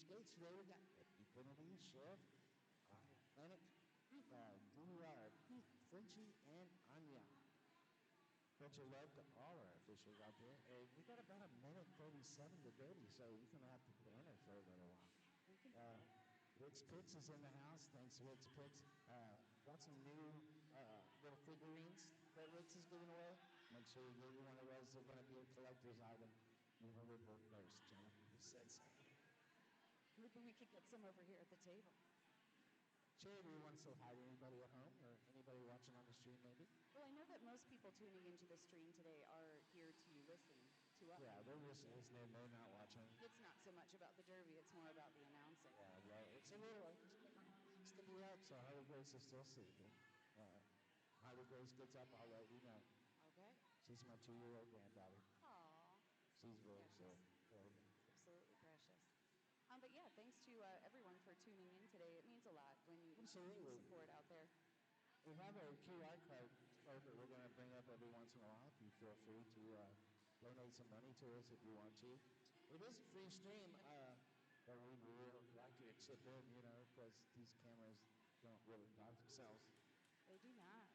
skates today. We got Equinity, Sheriff, Atlantic, DVR, Pete, Frenchie, and Anya. Bunch of love to all our officials out there. And we got about a minute 37 to 30, so you're going to have to banner for a little while. Rick's Picks is in the house. Thanks, Rick's Picks. Got some new little figurines that Rick's is giving away. Make sure you get one of those. They're going to be a collector's item. You heard it first, Jennifer. You said so. Maybe we could get some over here at the table. Sherry, do you want to say hi to anybody at home or anybody watching on the stream maybe? Well, I know that most people tuning into the stream today are here to listen to us. Yeah, they're listening. They're not watching. It's not so much about the Derby, it's more about the announcing. Yeah, well, it's a little, it's to be up, so Harley Grace is still sleeping. Harley Grace gets up, I'll let you know. Okay. She's my 2-year-old granddaughter. Aww. She's really cool. Absolutely precious. But yeah, thanks to everyone for tuning in today. It means a lot when you support out there. We have a QR code that we're going to bring up every once in a while. If you feel free to donate some money to us if you want to. It is a free stream, but we really like you to chip in, because these cameras don't really buy themselves. They do not.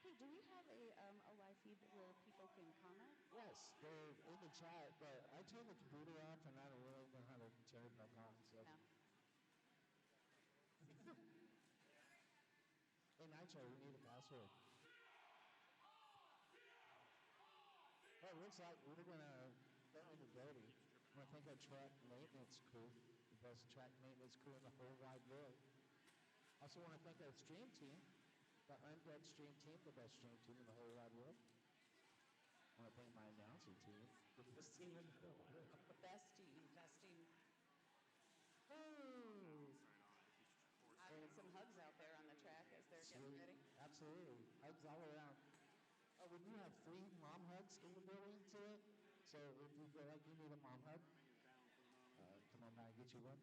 Hey, do we have a live feed where people can comment? Yes, they're in the chat, but I turned the computer off and I don't really know how to turn it back on. So. No. Hey, Nitro, we need a password. Oh, it looks like we're going to go into Derby. I want to thank our track maintenance crew, the best track maintenance crew in the whole wide world. Also want to thank our stream team. The Undead Stream Team, the best stream team in the whole wide world. I want to thank my announcer team, the best team in the world. The best team, best team. Ooh. Having some hugs out there on the track as they're getting ready. Absolutely. Hugs all around. Oh, we do have free mom hugs in the building today. So if you feel like you need a mom hug, come on by and get you one.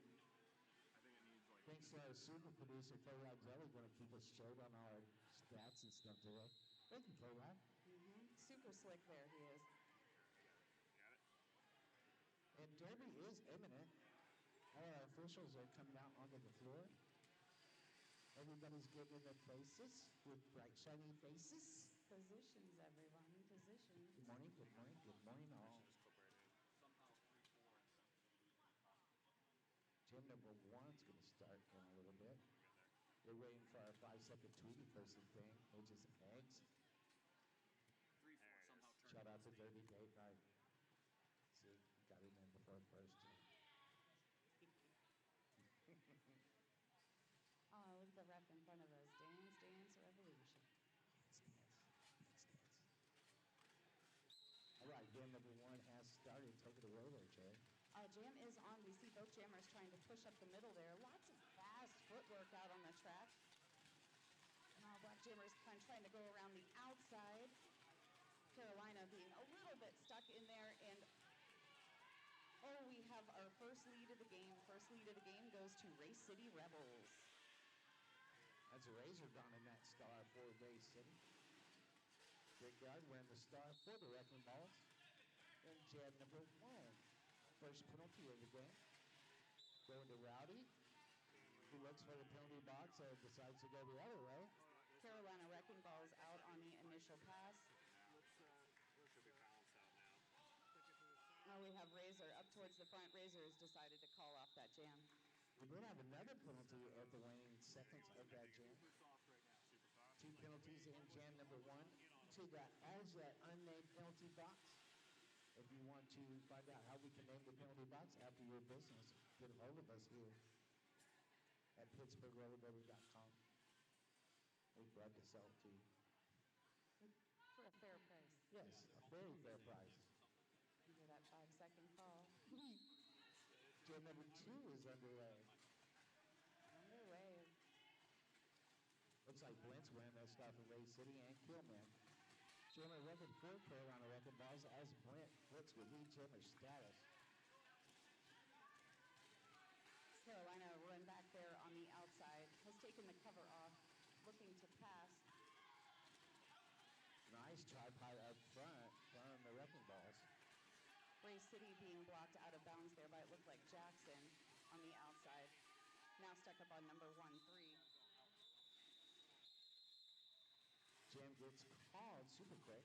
Thanks to our super producer, K-Rod Jelly, going to keep us straight on our stats and stuff today. Thank you, K-Rod. Super slick there, he is. Got it. And Derby is imminent. All our officials are coming out onto the floor. Everybody's getting in their places with bright, shiny faces. Positions, everyone. Positions. Good morning, good morning, good morning all. Gym number 1's going to start in a little bit. They're waiting for our 5-second Tweety person thing, which is eggs. Shout out to Dirty Date Night. See, got him in before first. Oh, look at the ref in front of us. Dance, dance, revolution. Dance, dance, dance, dance. All right, game number 1 has started. Take it away there, Jay. Jam is on. We see both jammers trying to push up the middle there. Lots of fast footwork out on the track. And Black jammers kind of trying to go around the outside. Carolina being a little bit stuck in there. And, oh, we have our first lead of the game. First lead of the game goes to Race City Rebels. That's a Razor gone in that star for Race City. Big Guard wearing the star for the Wrecking Balls. And jab number 1. First penalty of the game. Going to Rowdy, who looks for the penalty box and decides to go the other way. Carolina Wrecking Balls out on the initial pass. Now we have Razor up towards the front. Razor has decided to call off that jam. We did have another penalty at the waning seconds of that jam. 2 penalties in jam number 1 to the as yet unnamed penalty box. If you want to find out how we can name the penalty box after your business, get a hold of us here at PittsburghRollerBuddy.com. We'd love to sell it to you. For a fair price. Yes, a very fair price. Under that 5-second call. Jam number 2 is underway. Underway. Looks like Blint's wearing that stuff in Race City and Killman. Jammer record for Carolina Wrecking Balls as Blint flips with lead jammer status. Carolina run back there on the outside, has taken the cover off, looking to pass. Nice tripod up front from the Wrecking Balls. Race City being blocked out of bounds there by it looked like Jackson. on the outside. Now stuck up on number 1-3. Jam gets called super quick.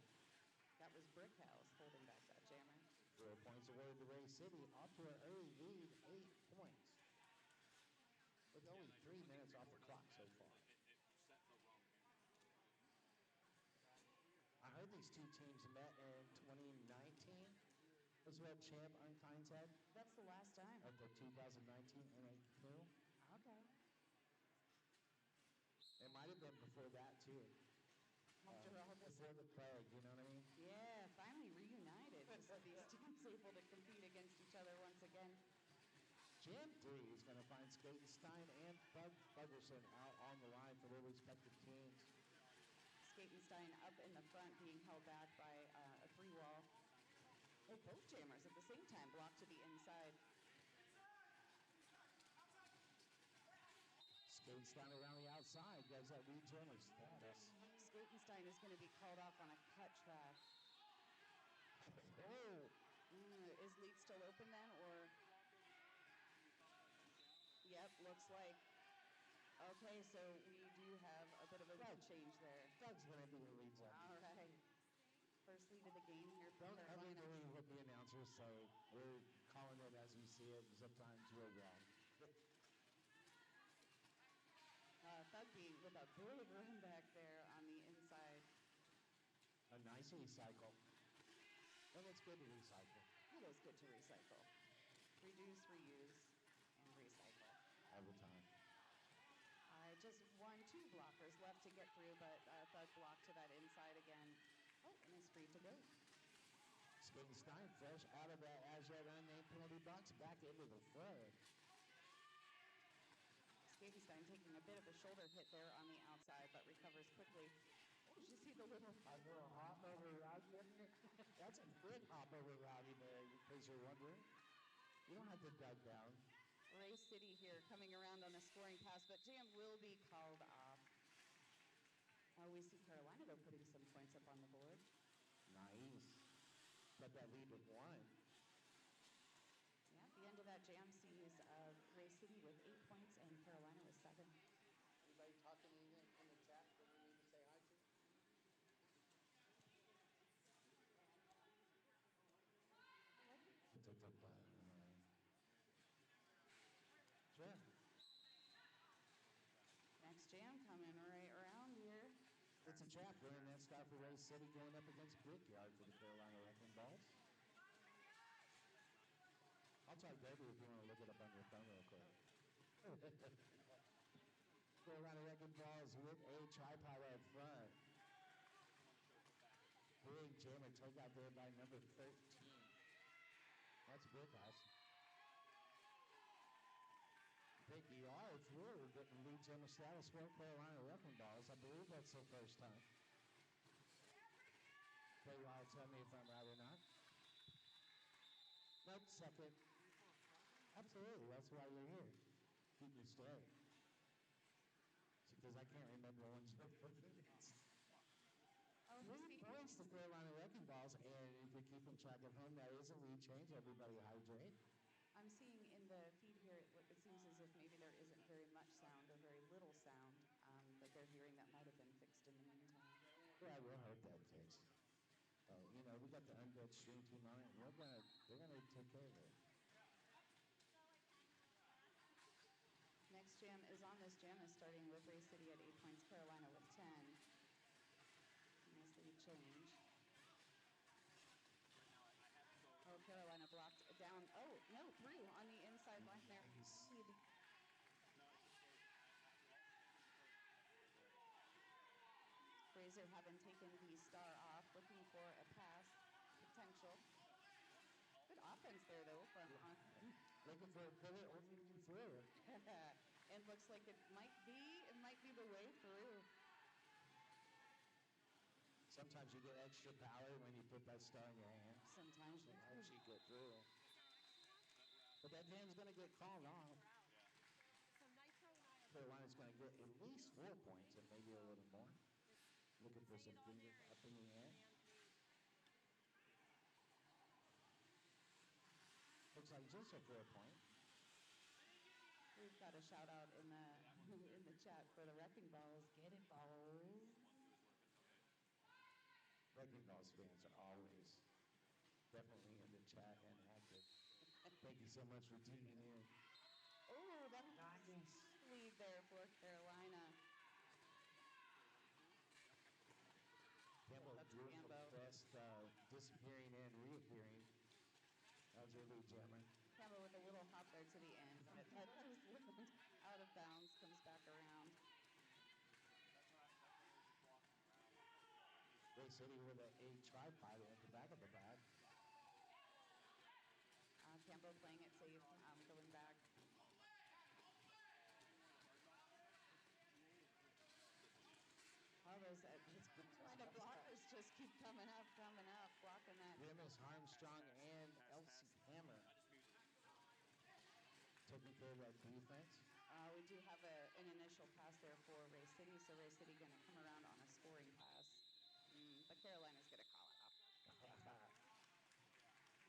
That was Brickhouse holding back that jammer. 4 points away to Ray City, off to an early lead, 8 points. With only 3 minutes off the clock so far. I heard these two teams met in 2019. Was what Champ Unkind said? That's the last time. At the 2019 NA2. Okay. It might have been before that too. Before the plague, you know what I mean? Yeah, finally reunited. Just these teams able to compete against each other once again. Jam 3 is going to find Skatenstein and Ferguson out on the line for their respective teams. Skatenstein up in the front being held back by a free wall. Oh, both jammers at the same time blocked to the inside. Skatenstein around the outside gives that lead jammer status. Skatenstein is going to be called off on a cut track. Oh! Is lead still open then, or? Yep, looks like. Okay, so we do have a bit of a change there. Doug's going to be the lead zone. All right. First lead of the game here for Don't ever Carolina. believe what the announcers say. We're calling it as we see it, and sometimes we're wrong. Thugby with a big run back there on the inside. A nice recycle. And it's good to recycle. It is good to recycle. Reduce, reuse, and recycle. All the time. Just 2 blockers left to get through, but Thug blocked to that inside again. Oh, and it's free to go. Skatenstein fresh out of that as yet unnamed penalty box, back into the fray. Skatenstein taking a bit of a shoulder hit there on the outside, but recovers quickly. Did you see the little hop over Rowdy? That's a good hop over Rowdy there, in case you're wondering. You don't have to duck down. Ray City here coming around on a scoring pass, but Jam will be called off. We see Carolina, though, putting some points up on the board. Nice. But that lead with 1. Yeah, at the end of that, Jam sees Ray City with 8 points and Carolina with 7. Anybody talking anything in the chat that we need to say hi to? Jam. Next Jam coming right around here. It's a trap winning that start for Ray City going up against Brickyard for the Carolina Wrecking Balls. I'll talk Debbie if you want to look it up on your phone real quick. Carolina Wrecking Balls with a tripod up front. Big jammer took out there by number 13. That's a big pass. Brickyard through getting lead jammer status for Carolina Wrecking Balls. I believe that's their first time. Brickyard, tell me if I'm right or not. Nope, second. Absolutely, that's why you're here. Keep me straight. Because I can't remember the ones you're looking at. 3 points to Carolina Wrecking Balls, and if you're keeping track at home, that is a lead change. Everybody hydrate. I'm seeing in the feed here, it seems as if maybe there isn't very much sound or very little sound that they're hearing that might have been fixed in the meantime. Yeah, we'll hope that fixed. We got the undead stream team on it, and they're gonna take care of it. Next Jam is on this Jam is starting with Ray City at 8 points, Carolina with 10. Nice lead change. Oh, Carolina blocked down. Oh, no, through on the inside line there. Lead. Fraser having taken the star off, looking for a pass potential. Good offense there, though, from looking for a pivot or through. And looks like it might be the way through. Sometimes you get extra power when you put that star in your hand. Sometimes you helps you get through. But that game's going to get called off. Carolina's going to get at least 4 points and maybe a little more. Looking for some fingers up in the air. Looks like just a 4 point. We've got a shout out in the in the chat for the wrecking balls. Get it, balls. Wrecking Balls fans are always definitely in the chat and active. Thank you so much for tuning in. Oh, that nice lead there for Carolina. Campbell That's drew the Cambo. best disappearing and reappearing. That was your lead, Jammer. Campbell with a little hop there to the end, but that just went out of bounds, comes back around. Ray City with a tripod at the back of the bag. Campbell playing it safe, going back. All those Pittsburgh line of blockers just keep coming up, blocking that. Remus Armstrong and Elsie Hammer taking care of that defense. We do have an initial pass there for Ray City, so Ray City going to come around on a scoring pass. But Carolina's going to call it off.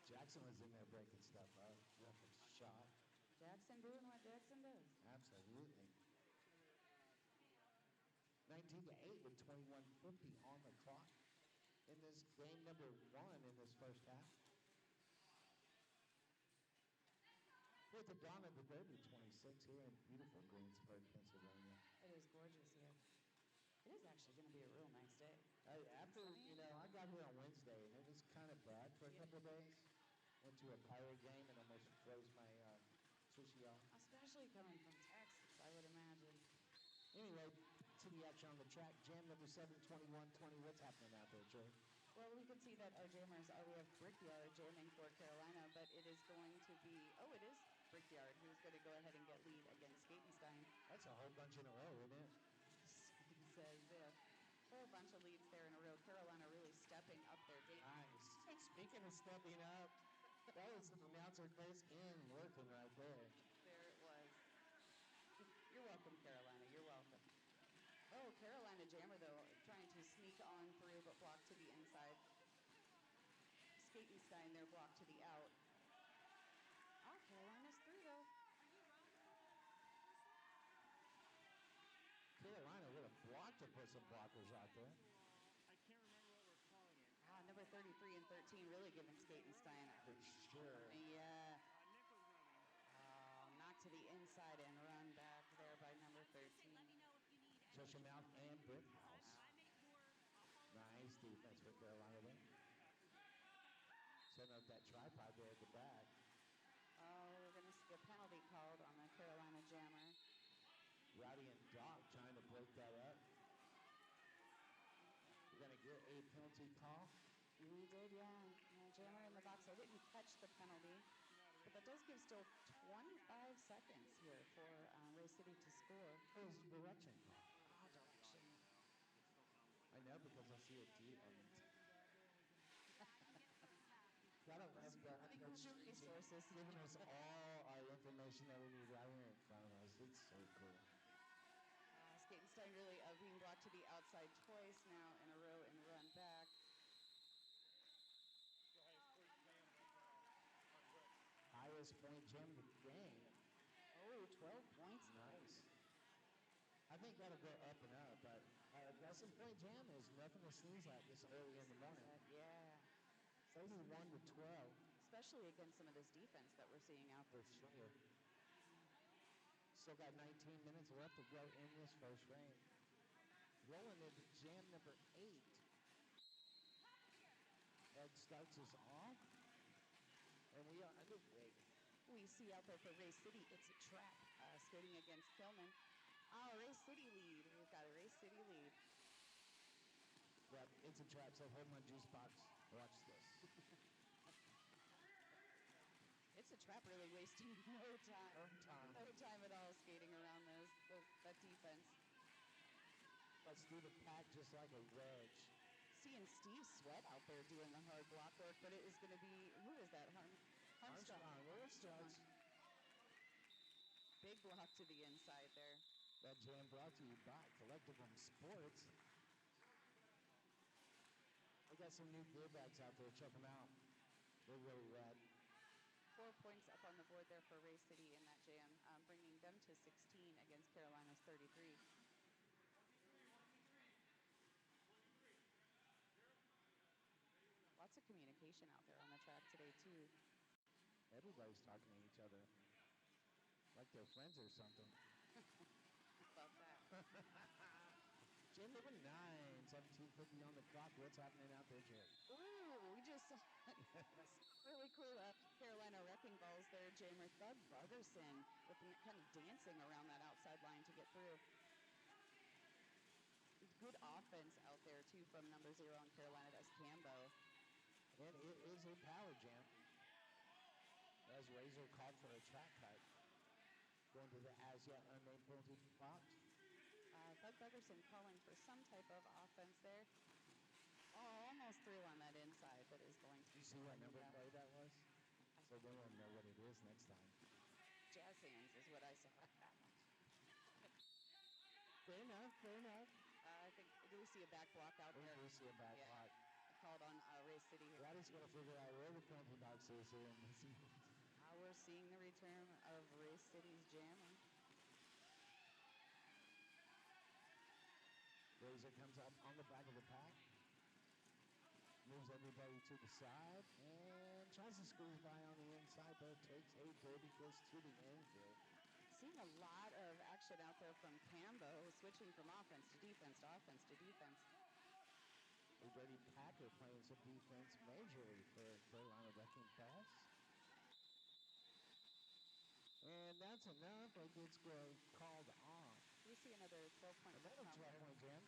Jackson was in there breaking stuff up. Reference shot. Jackson doing what Jackson does. Absolutely. 19-8 with 21:50 on the clock in this game number 1 in this first half. With the dawn of the Derby 26 here in beautiful Greensburg, Pennsylvania. It is gorgeous here. It is actually going to be a real nice day. After, I got here on Wednesday and it was kind of bad for a couple of days. Went to a Pirate game and almost froze my sushi off. Especially coming from Texas, I would imagine. Anyway, to the action on the track, jam number 7, 21-20. What's happening out there, Joe? Well, we can see that our jammers we have Brickyard jamming for Carolina, but it is going to be, it is Brickyard who's going to go ahead and get lead against Skatenstein. That's a whole bunch in a row, isn't it? He says, yeah. Whole bunch of leads there in a row. Carolina really stepping up their game. Nice. Speaking of stepping up, that was the announcer Chris in working right there. There it was. You're welcome, Carolina. You're welcome. Oh, Carolina jammer, though, trying to sneak on through, but blocked to the inside. Skatenstein there blocked to the out. Carolina's through, though. Carolina would have blocked to put some blockers out there. I can't remember what we're calling it. Number 33 and 13 really giving Skatenstein. For sure. Yeah. Nick was running. Knocked to the inside and run back there by number 13. Mouth and Brickhouse. Nice defense for Carolina there. Setting up that tripod there at the back. We're going to see a penalty called on the Carolina jammer. Rowdy and Doc trying to break that up. We're going to get a penalty call. We did, yeah. Jammer in the box. I didn't catch the penalty, but that does give still 25 seconds here for Ray City to score. It was direction call. Direction. I know because I see it too. Gotta love that. Resources. Giving us all our information that we need right here in front of us. It's so cool. Skatenstein really being blocked to the outside twice now in a row and run back. Highest point jam of the game. 12 points. Nice. I think that'll go up and up, but Western Point Jam is nothing to sneeze at this early in the morning. Yeah. 31-12. Especially against some of this defense that we're seeing out there. For sure. Still got 19 minutes left to go in this first frame. Rolling into jam number 8. Ed starts us off. And we are underway. We see out there for Ray City, it's a trap skating against Kilman. Ray City lead. We've got a Ray City lead. Yep, it's a trap, so hold my juice box. Watch this. It's a trap really wasting no time. No time at all skating around that defense. Let's do the pack just like a wedge. Seeing Steve Sweat out there doing the hard block work, but it is going to be, who is that? Armstrong. Big block to the inside there. That jam brought to you by Collective Sports. We got some new gear bags out there. Check them out. They're really rad. 4 points up on the board there there for Ray City in that jam, bringing them to 16 against Carolina's 33. Lots of communication out there on the track today, too. Everybody's talking to each other like they're friends or something. About that. Jam number 9, 17:50 on the clock. What's happening out there, Jerry? Ooh, we just saw really cool Carolina wrecking balls there. Jammer Thug Buggerson with them kind of dancing around that outside line to get through. Good offense out there, too, from number 0 on Carolina. That's Cambo. And it is a power jam. As Razor called for a track cut. Going to the as yet unnamed penalty box. Thug Buggerson calling for some type of offense there. Oh, almost through on that inside, but is going to. You see what number play that was? So they won't know what it is next time. Jazz hands is what I saw. Fair enough, fair enough. I think, do we see a back block out there? We see a back block. Called on Ray City here. Roddy's going to figure out where the penalty box is here in this moment. We're seeing the return of Ray City's jammer. Razor comes up on the back of the pack. Moves everybody to the side and tries to squeeze by on the inside, but takes a dirty kiss to the infield. Seeing a lot of action out there from Cambo, switching from offense to defense to offense to defense. A dirty Packer playing some defense majorly for Carolina wrecking balls. And that's enough. A good score called off. We see another 12-point Another 12-point jam.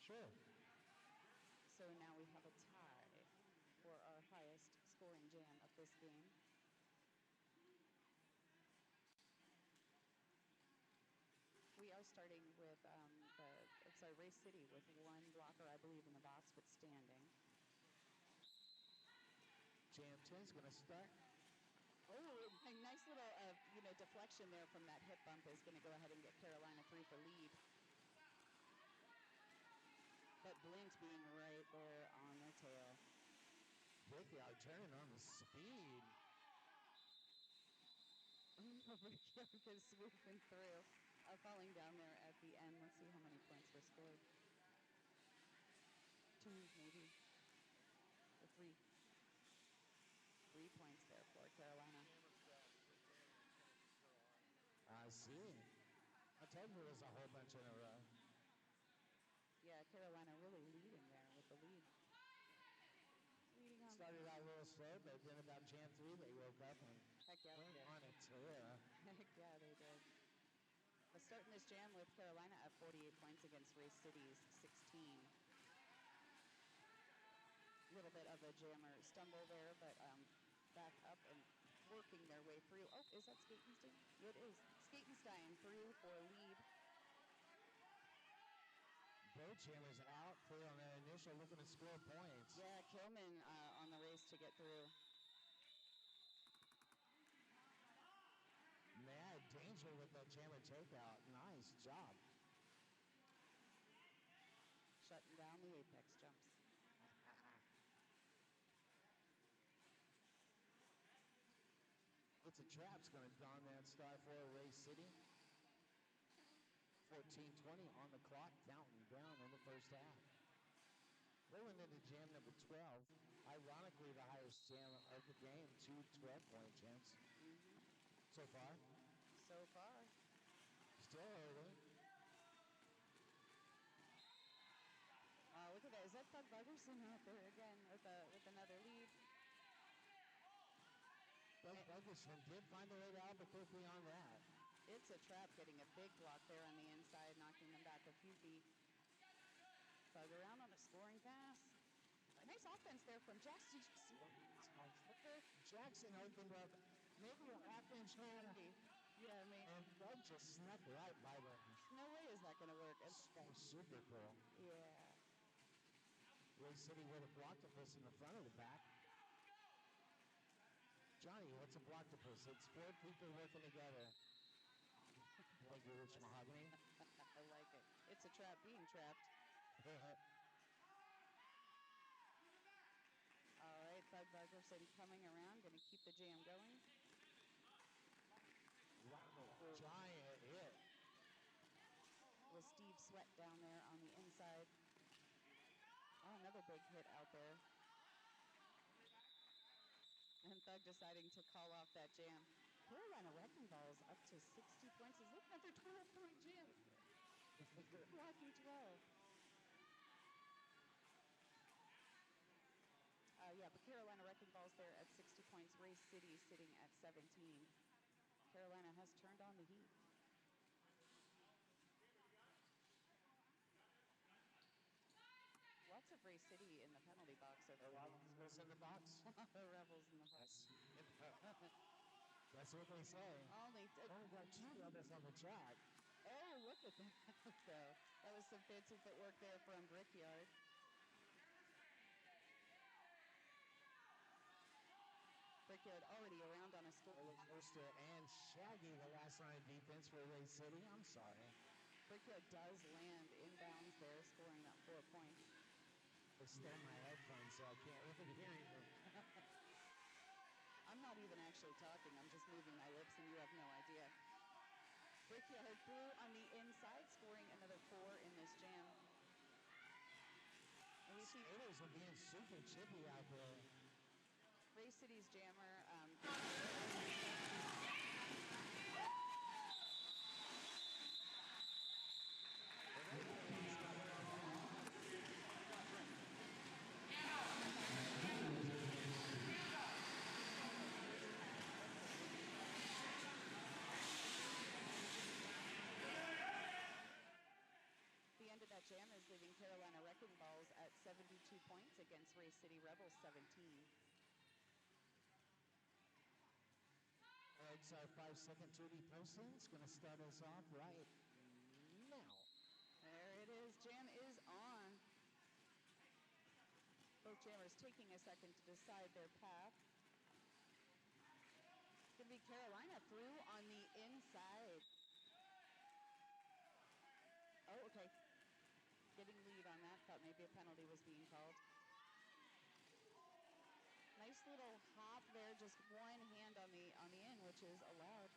Sure. So now we have a tie for our highest scoring jam of this game. We are starting with Ray City with one blocker, I believe, in the box, but standing. Jam 10 is going to start. Oh, a nice little, deflection there from that hip bump is going to go ahead and get Carolina 3 for lead. But Blint being right there on their tail. Brickyard turning on the speed. Because swooping through. Falling down there at the end. Let's see how many points were scored. 2, maybe. Or 3. 3 points there for Carolina. I see. I told you there was a whole bunch in a row. Yeah, Carolina really leading there with the lead. Started out a little slow, but then about jam 3, they woke up and went on a tear. Heck yeah, they did. But starting this jam with Carolina at 48 points against Ray City's 16. A little bit of a jammer stumble there, but back up and working their way through. Oh, is that Skatenstein? It is. Skatenstein through for a lead. Both jammers out for on their initial looking to score points. Yeah, Kilman on the race to get through. Mad danger with that jammer takeout. Nice job. Shutting down the apex jumps. It's a trap's going to don that star for Ray City. 14:20 on the clock, counting down in the first half. Rolling into jam number 12. Ironically, the highest jam of the game, 2 12-point jams. So far. So far. Still early. Look at that. Is that Thug Buggerson out there again with another lead? Thug Buggerson did find a way to Albuquerque on that. It's a trap getting a big block there on the inside, knocking them back a few feet. Bug around on a scoring pass. A nice offense there from Jackson. Did you see that? Jackson opened up maybe a half-inch handy. Yeah, I mean. And Bug just snuck right by them. No way is that going to work. It's super cool. Yeah. Ray City with a blocktopus in the front of the back. Johnny, what's a blocktopus? It's 4 people working together. Thank you, Rich Mahogany. I like it. It's a trap being trapped. All right, Thug Emerson coming around, going to keep the jam going. Wow, giant hit. With Steve Sweat down there on the inside. Oh, another big hit out there. And Thug deciding to call off that jam. Carolina Wrecking Balls up to 60 points. Is looking at their 12-point jam. Rocking 12. Yeah, but Carolina Wrecking Balls there at 60 points. Ray City sitting at 17. Carolina has turned on the heat. Lots of Ray City in the penalty box. A lot of Rebels in the box. Rebels in the box. That's what they say. Only got 2 Rebels on the track. Oh, look at that. So that was some fancy footwork there from Brickyard. Brickyard already around on a score. Coaster and Shaggy, the last line of defense for Ray City. I'm sorry. Brickyard does land inbounds there, scoring that 4 points. I stole my headphones, so I can't even hear you. I'm not even actually talking. I'm just moving my lips, and you have no idea. Brickyard through on the inside, scoring another 4 in this jam. And we see Skaters are being super chippy out there. Ray City's jammer. The end of that jam is leaving Carolina Wrecking Balls at 72 points against Ray City Rebels 17. It's our 5-second 2D posting. It's going to start us off right now. There it is. Jam is on. Both jammers taking a second to decide their path. It's going to be Carolina through on the inside. Oh, okay. Getting lead on that. Thought maybe a penalty was being called. Nice little hop there, just one hand on the in, which is allowed.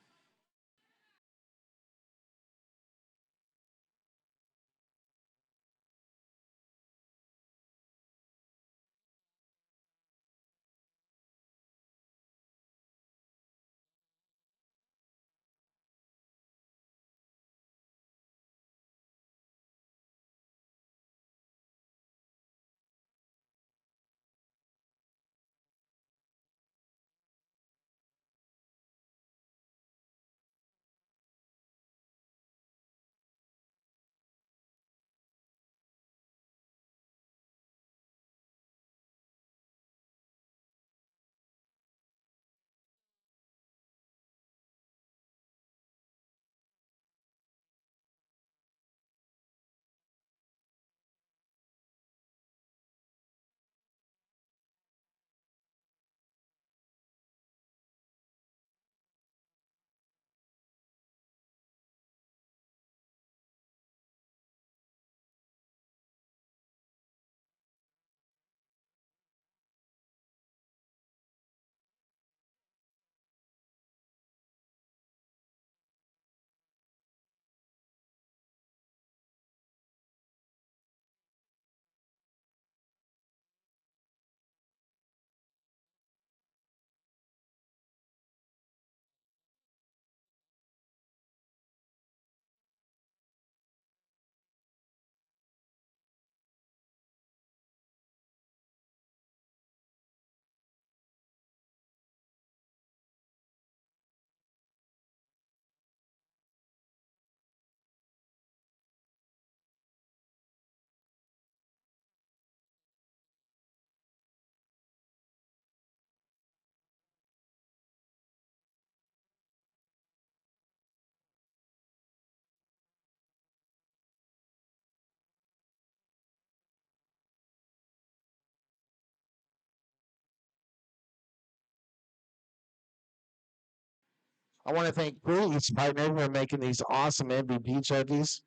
I want to thank Breeze, partner, for making these awesome MVP jerseys.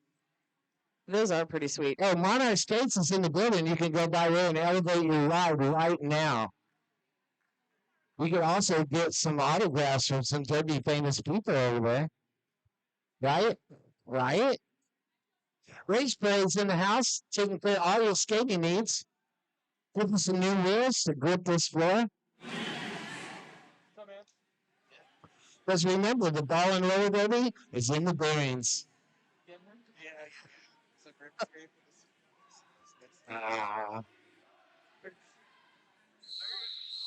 Those are pretty sweet. Oh, Monarch States is in the building. You can go by there and elevate your ride right now. We could also get some autographs from some Derby famous people over there. Right? Right? Race Parades in the house, taking care of all your skating needs. Putting some new wheels to grip this floor. Because remember, the ball in roller derby is in the bearings. Ah.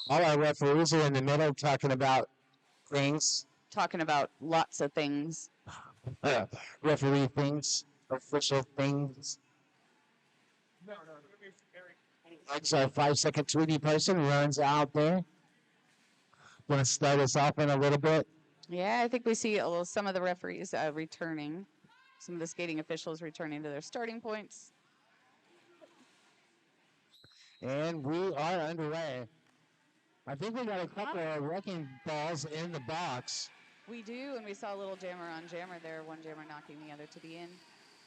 All our referees are in the middle talking about things. Talking about lots of things. Referee things, official things. That's our 5-second Tweety person runs out there. Want to start us off in a little bit? Yeah, I think we see some of the referees returning. Some of the skating officials returning to their starting points. And we are underway. I think we got a couple of wrecking balls in the box. We do, and we saw a little jammer on jammer there. One jammer knocking the other to the in.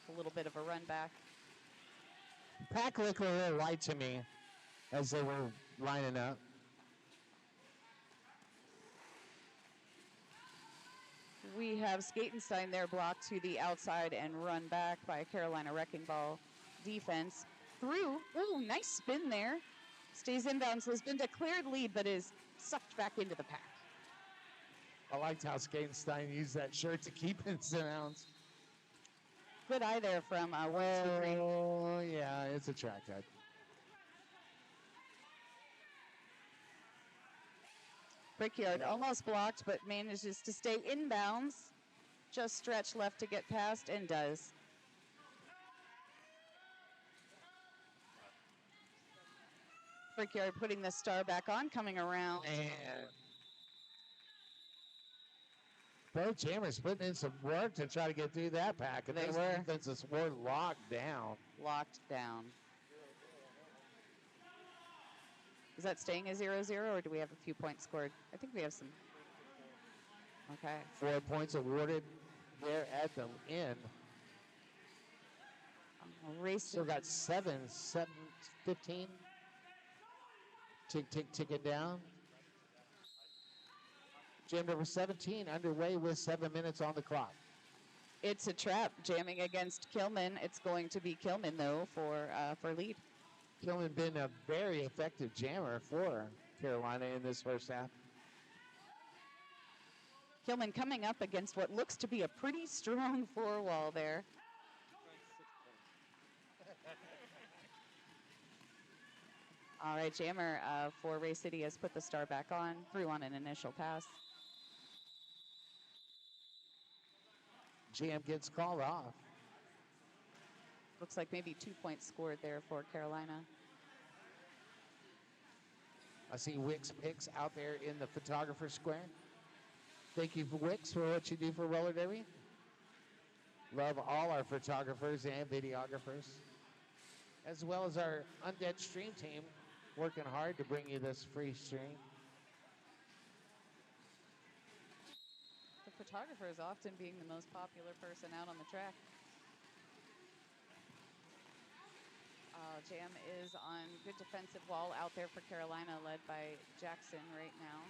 A little bit of a run back. Pack looked a little light to me as they were lining up. We have Skatenstein there blocked to the outside and run back by a Carolina Wrecking Ball defense. Through. Ooh, nice spin there. Stays inbounds. Has been declared lead, but is sucked back into the pack. I liked how Skatenstein used that shirt to keep in sounds. Good eye there from Wilson. Oh, yeah, it's a track head. Brickyard almost blocked, but manages to stay inbounds. Just stretch left to get past and does. Brickyard putting the star back on, coming around. Man. Both jammers putting in some work to try to get through that pack. And They those were. defenses were locked down. Locked down. Is that staying a 0-0, or do we have a few points scored? I think we have some. Okay. 4 points awarded there at the end. Race. Still got 15. Tick, tick, tick it down. Jam number 17 underway with 7 minutes on the clock. It's a trap jamming against Kilman. It's going to be Kilman, though, for lead. Kilman been a very effective jammer for Carolina in this first half. Kilman coming up against what looks to be a pretty strong four wall there. All right, jammer for Ray City has put the star back on, threw on an initial pass. Jam gets called off. Looks like maybe 2 points scored there for Carolina. I see Wicks Picks out there in the photographer square. Thank you, Wicks, for what you do for roller derby. Love all our photographers and videographers, as well as our Undead Stream team, working hard to bring you this free stream. The photographer is often being the most popular person out on the track. Jam is on good defensive wall out there for Carolina, led by Jackson right now.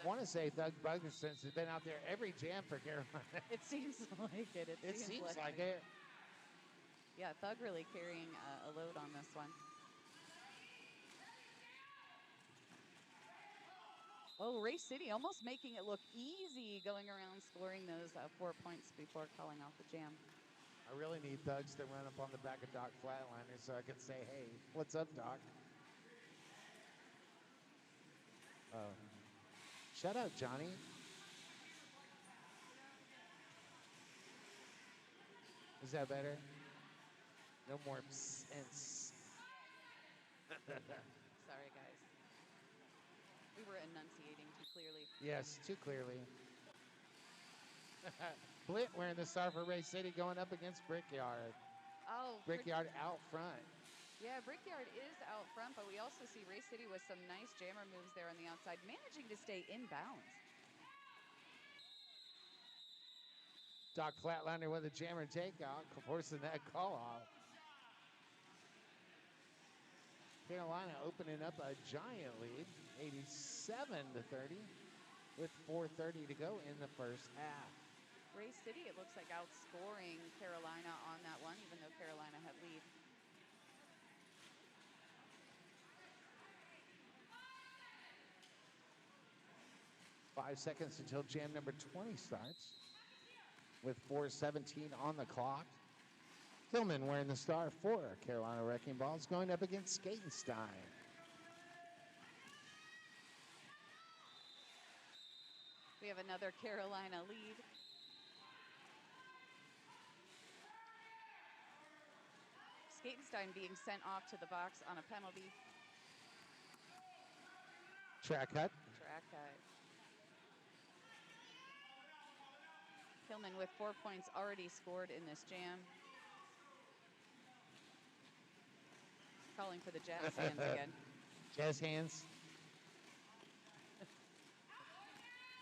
I want to say Doug Bugersons has been out there every jam for Carolina. It seems like it. It seems like it. Yeah, Thug really carrying a load on this one. Oh, Ray City almost making it look easy going around scoring those 4 points before calling off the jam. I really need Thugs to run up on the back of Doc Flatliner so I can say, hey, what's up, Doc? Oh. Shut up, Johnny. Is that better? No more sense. Sorry, guys. We were enunciating too clearly. Yes, too clearly. Blit wearing the star for Ray City going up against Brickyard. Oh, Brickyard out front. Yeah, Brickyard is out front, but we also see Ray City with some nice jammer moves there on the outside, managing to stay inbounds. Doc Flatliner with a jammer takeout, forcing that call off. Carolina opening up a giant lead, 87-30, with 4:30 to go in the first half. Ray City, it looks like outscoring Carolina on that one, even though Carolina had lead. Five seconds until jam number 20 starts, with 4:17 on the clock. Tillman wearing the star for Carolina Wrecking Balls, going up against Skatenstein. We have another Carolina lead. Skatenstein being sent off to the box on a penalty. Track cut. Track cut. Tillman with 4 points already scored in this jam. Calling for the jazz hands again. Jazz hands.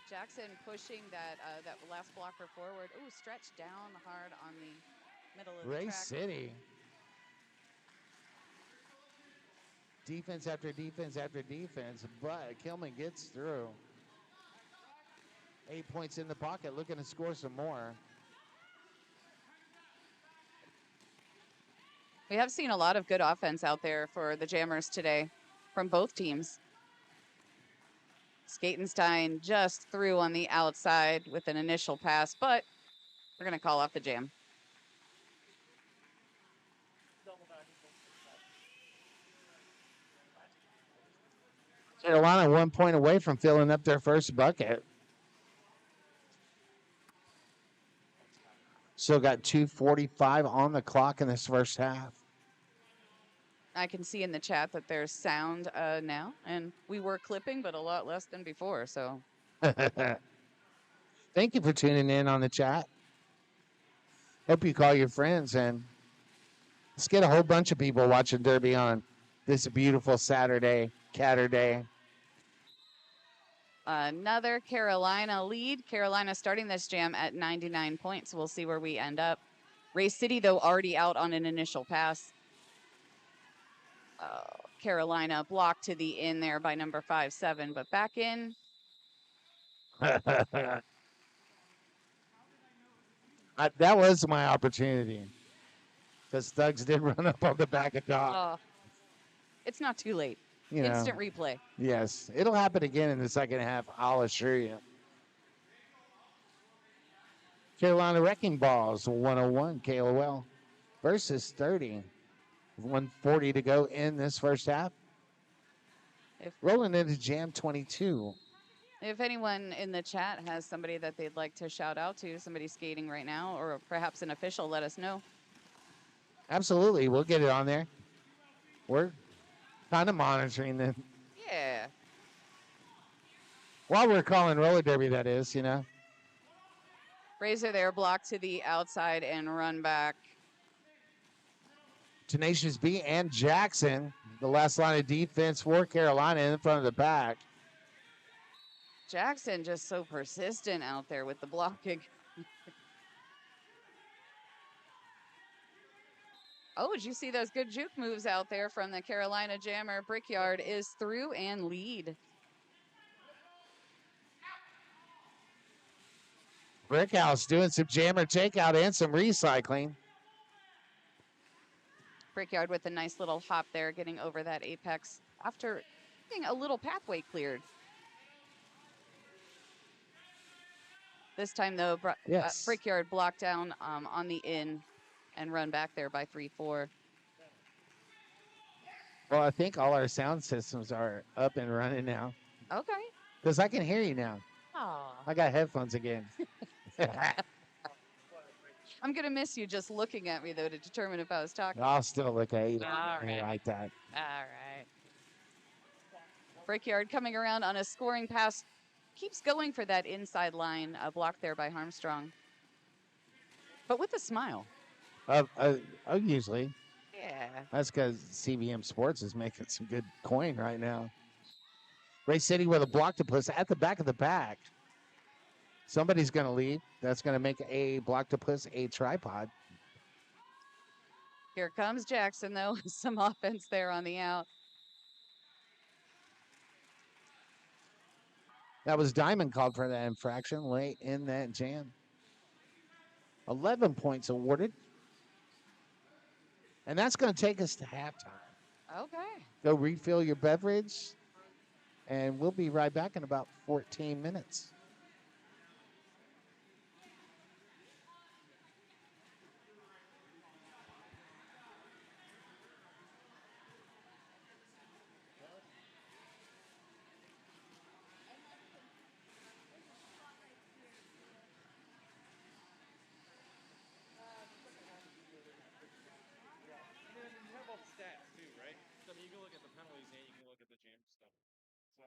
Jackson pushing that last blocker forward. Ooh, stretched down hard on the middle of the Ray track. City. Defense after defense after defense, but Kilman gets through. 8 points in the pocket, looking to score some more. We have seen a lot of good offense out there for the Jammers today from both teams. Skatenstein just threw on the outside with an initial pass, but we're going to call off the jam. Carolina 1 point away from filling up their first bucket. Still got 2:45 on the clock in this first half. I can see in the chat that there's sound now, and we were clipping, but a lot less than before, so. Thank you for tuning in on the chat. Hope you call your friends, and let's get a whole bunch of people watching Derby on this beautiful Saturday, Catterday. Another Carolina lead. Carolina starting this jam at 99 points. We'll see where we end up. Ray City, though, already out on an initial pass. Carolina blocked to the in there by number 5-7, but back in. That was my opportunity, because Thugs did run up on the back of Doc. It's not too late. You Instant know, replay. yes, it'll happen again in the second half, I'll assure you. Carolina Wrecking Balls, 101 KOL versus 30. 1:40 to go in this first half. Rolling into jam 22. If anyone in the chat has somebody that they'd like to shout out to, somebody skating right now, or perhaps an official, let us know. Absolutely, we'll get it on there. We're kind of monitoring them. Yeah. While we're calling roller derby, that is, you know. Razor there, blocked to the outside and run back. Tenacious B and Jackson, the last line of defense for Carolina in front of the pack. Jackson just so persistent out there with the blocking. Oh, did you see those good juke moves out there from the Carolina Jammer? Brickyard is through and lead. Brickhouse doing some jammer takeout and some recycling. Brickyard with a nice little hop there, getting over that apex after getting a little pathway cleared. This time, though, yes. Brickyard blocked down on the in and run back there by 3-4. Well, I think all our sound systems are up and running now. Okay. Because I can hear you now. Aww. I got headphones again. I'm going to miss you just looking at me, though, to determine if I was talking. I'll still look at you. All right. Like that. All right. Brickyard coming around on a scoring pass. Keeps going for that inside line, blocked there by Harmstrong. But with a smile. Usually. Yeah. That's because CBM Sports is making some good coin right now. Ray City with a block to push at the back of the pack. Somebody's going to leave. That's going to make a block to push a tripod. Here comes Jackson, though. Some offense there on the out. That was Diamond called for that infraction late in that jam. 11 points awarded. And that's going to take us to halftime. Okay. Go refill your beverage, and we'll be right back in about 14 minutes. And then you have all the stats too, right? So I mean, you can look at the penalties and you can look at the jam stuff. So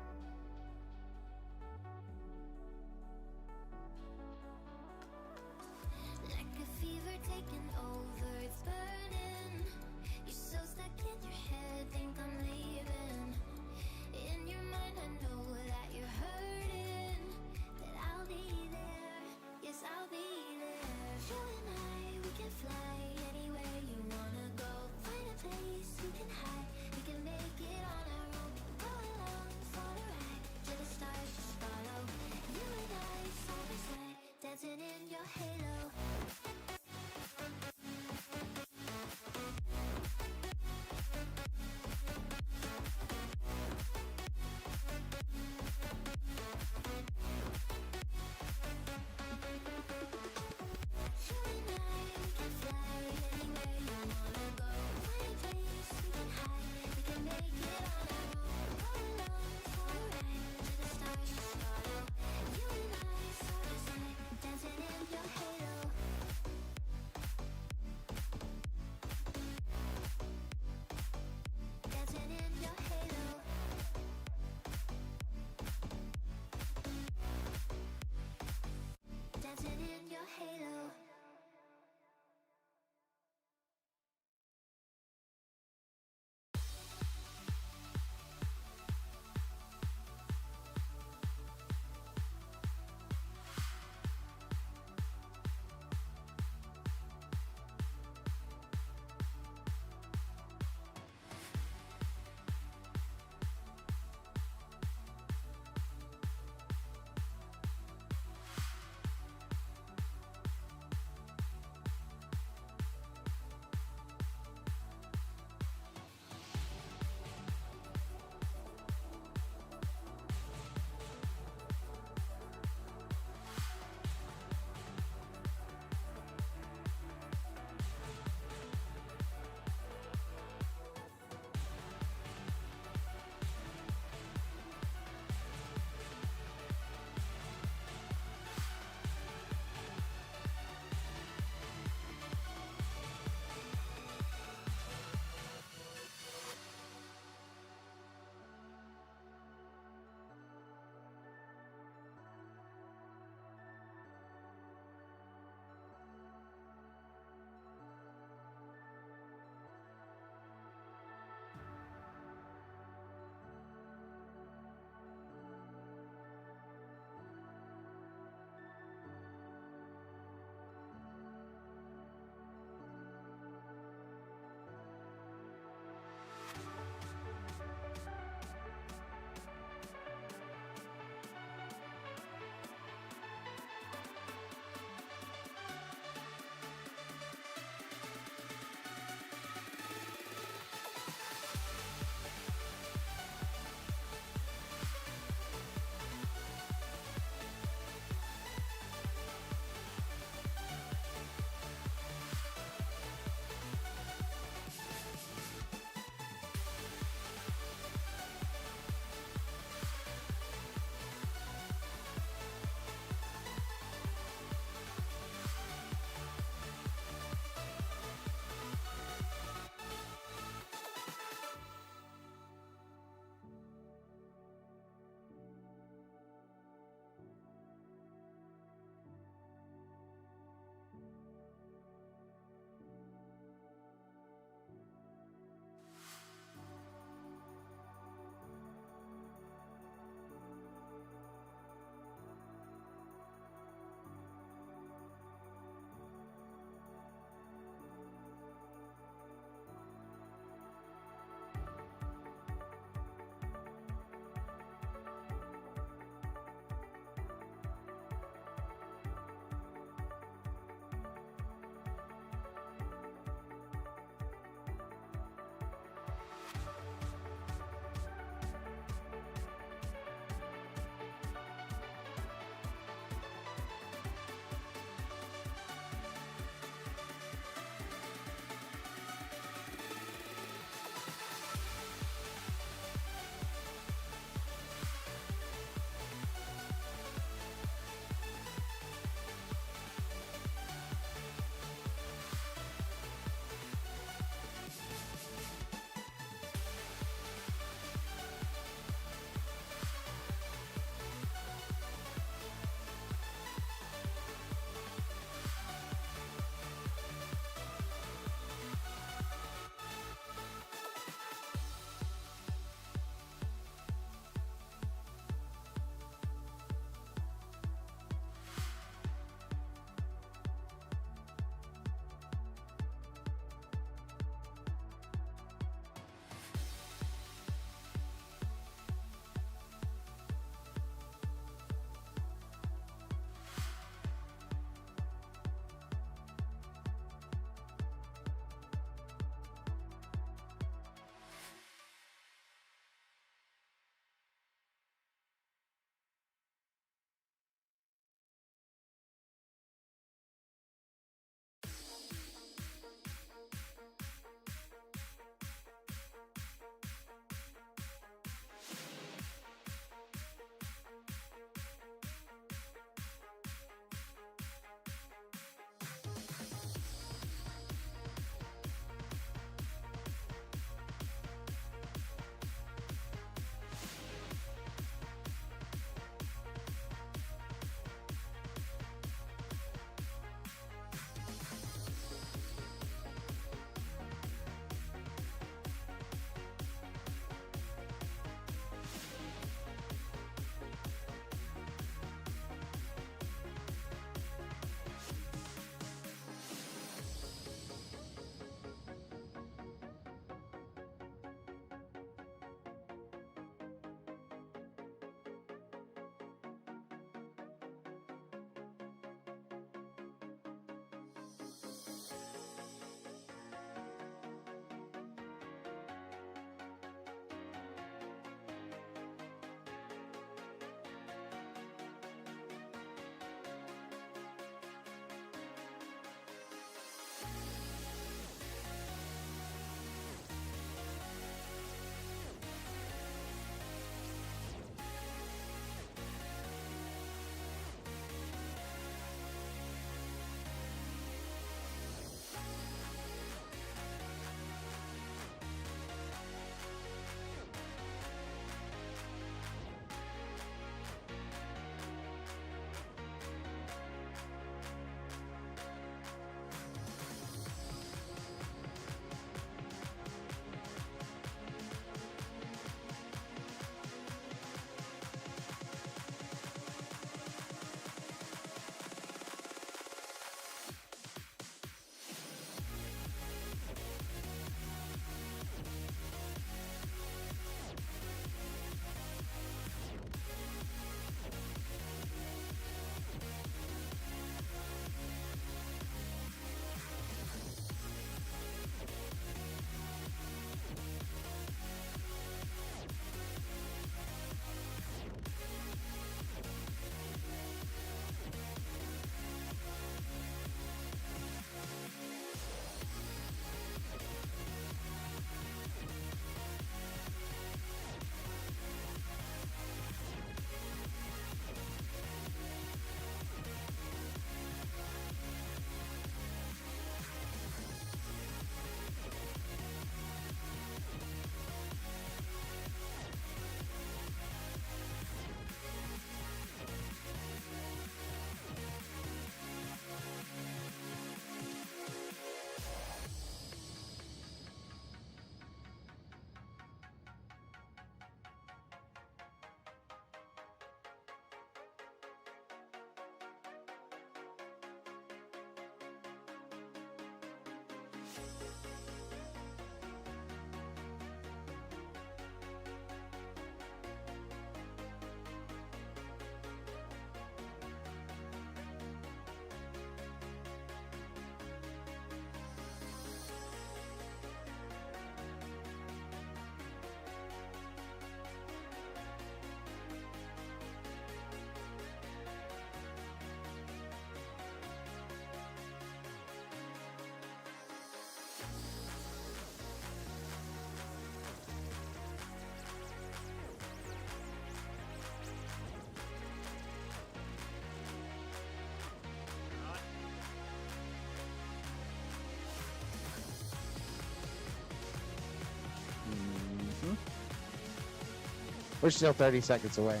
We're still 30 seconds away.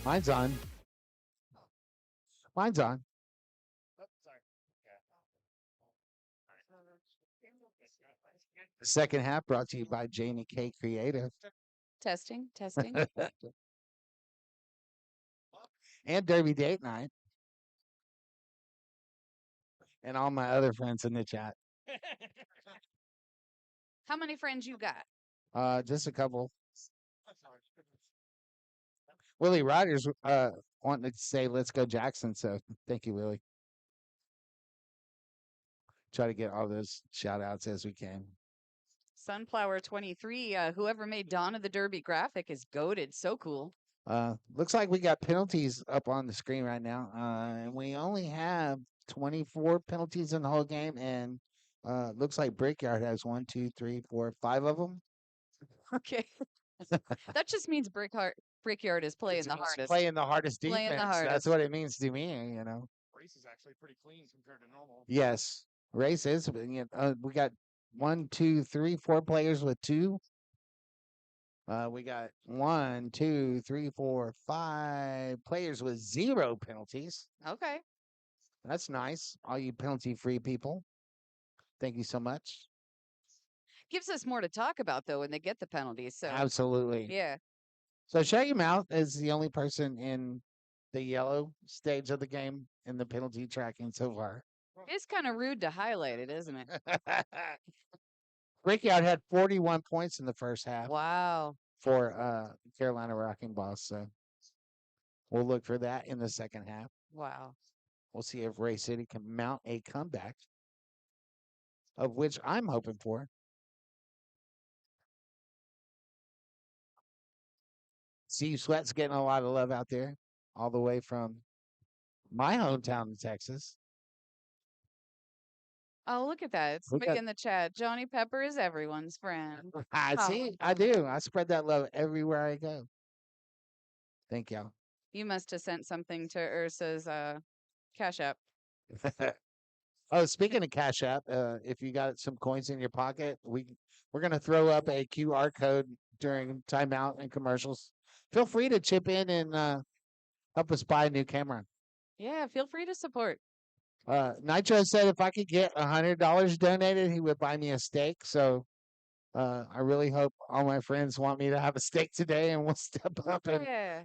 Mine's on. Mine's on. Oh, sorry. The second half brought to you by Jamie K Creative Testing, testing. and Derby Date Night. And all my other friends in the chat. How many friends you got? Just a couple. Willie Rogers wanting to say let's go Jackson, so thank you, Willie. Try to get all those shout outs as we can. Sunflower 23, whoever made Dawn of the Derby graphic is goated. So cool. Looks like we got penalties up on the screen right now. And we only have 24 penalties in the whole game, and looks like Brickyard has 1, 2, 3, 4, 5 of them. Okay. That just means Brickyard is playing the hardest. Playing the hardest defense. Playing the That's hardest. what it means to me, you know. Race is actually pretty clean compared to normal. Yes, race is. We got 1, 2, 3, 4 players with 2. We got 1, 2, 3, 4, 5 players with 0 penalties. Okay. That's nice. All you penalty-free people. Thank you so much. Gives us more to talk about, though, when they get the penalties. So Absolutely. yeah. So Shut Your Mouth is the only person in the yellow stage of the game in the penalty tracking so far. It's kind of rude to highlight it, isn't it? Brickyard had 41 points in the first half Wow. for Carolina Rocking Balls. So we'll look for that in the second half. Wow. We'll see if Ray City can mount a comeback, of which I'm hoping for. Steve Sweat's getting a lot of love out there, all the way from my hometown of Texas. Oh, look at that. It's We big got- in the chat. Johnny Pepper is everyone's friend. I see. I do. I spread that love everywhere I go. Thank y'all. You must have sent something to Ursa's Cash App. Oh, speaking of Cash App, if you got some coins in your pocket, we're gonna throw up a QR code during timeout and commercials. Feel free to chip in and help us buy a new camera. Yeah, feel free to support. Nitro said if I could get $100 donated, he would buy me a steak. So I really hope all my friends want me to have a steak today, and we'll step up and Yeah.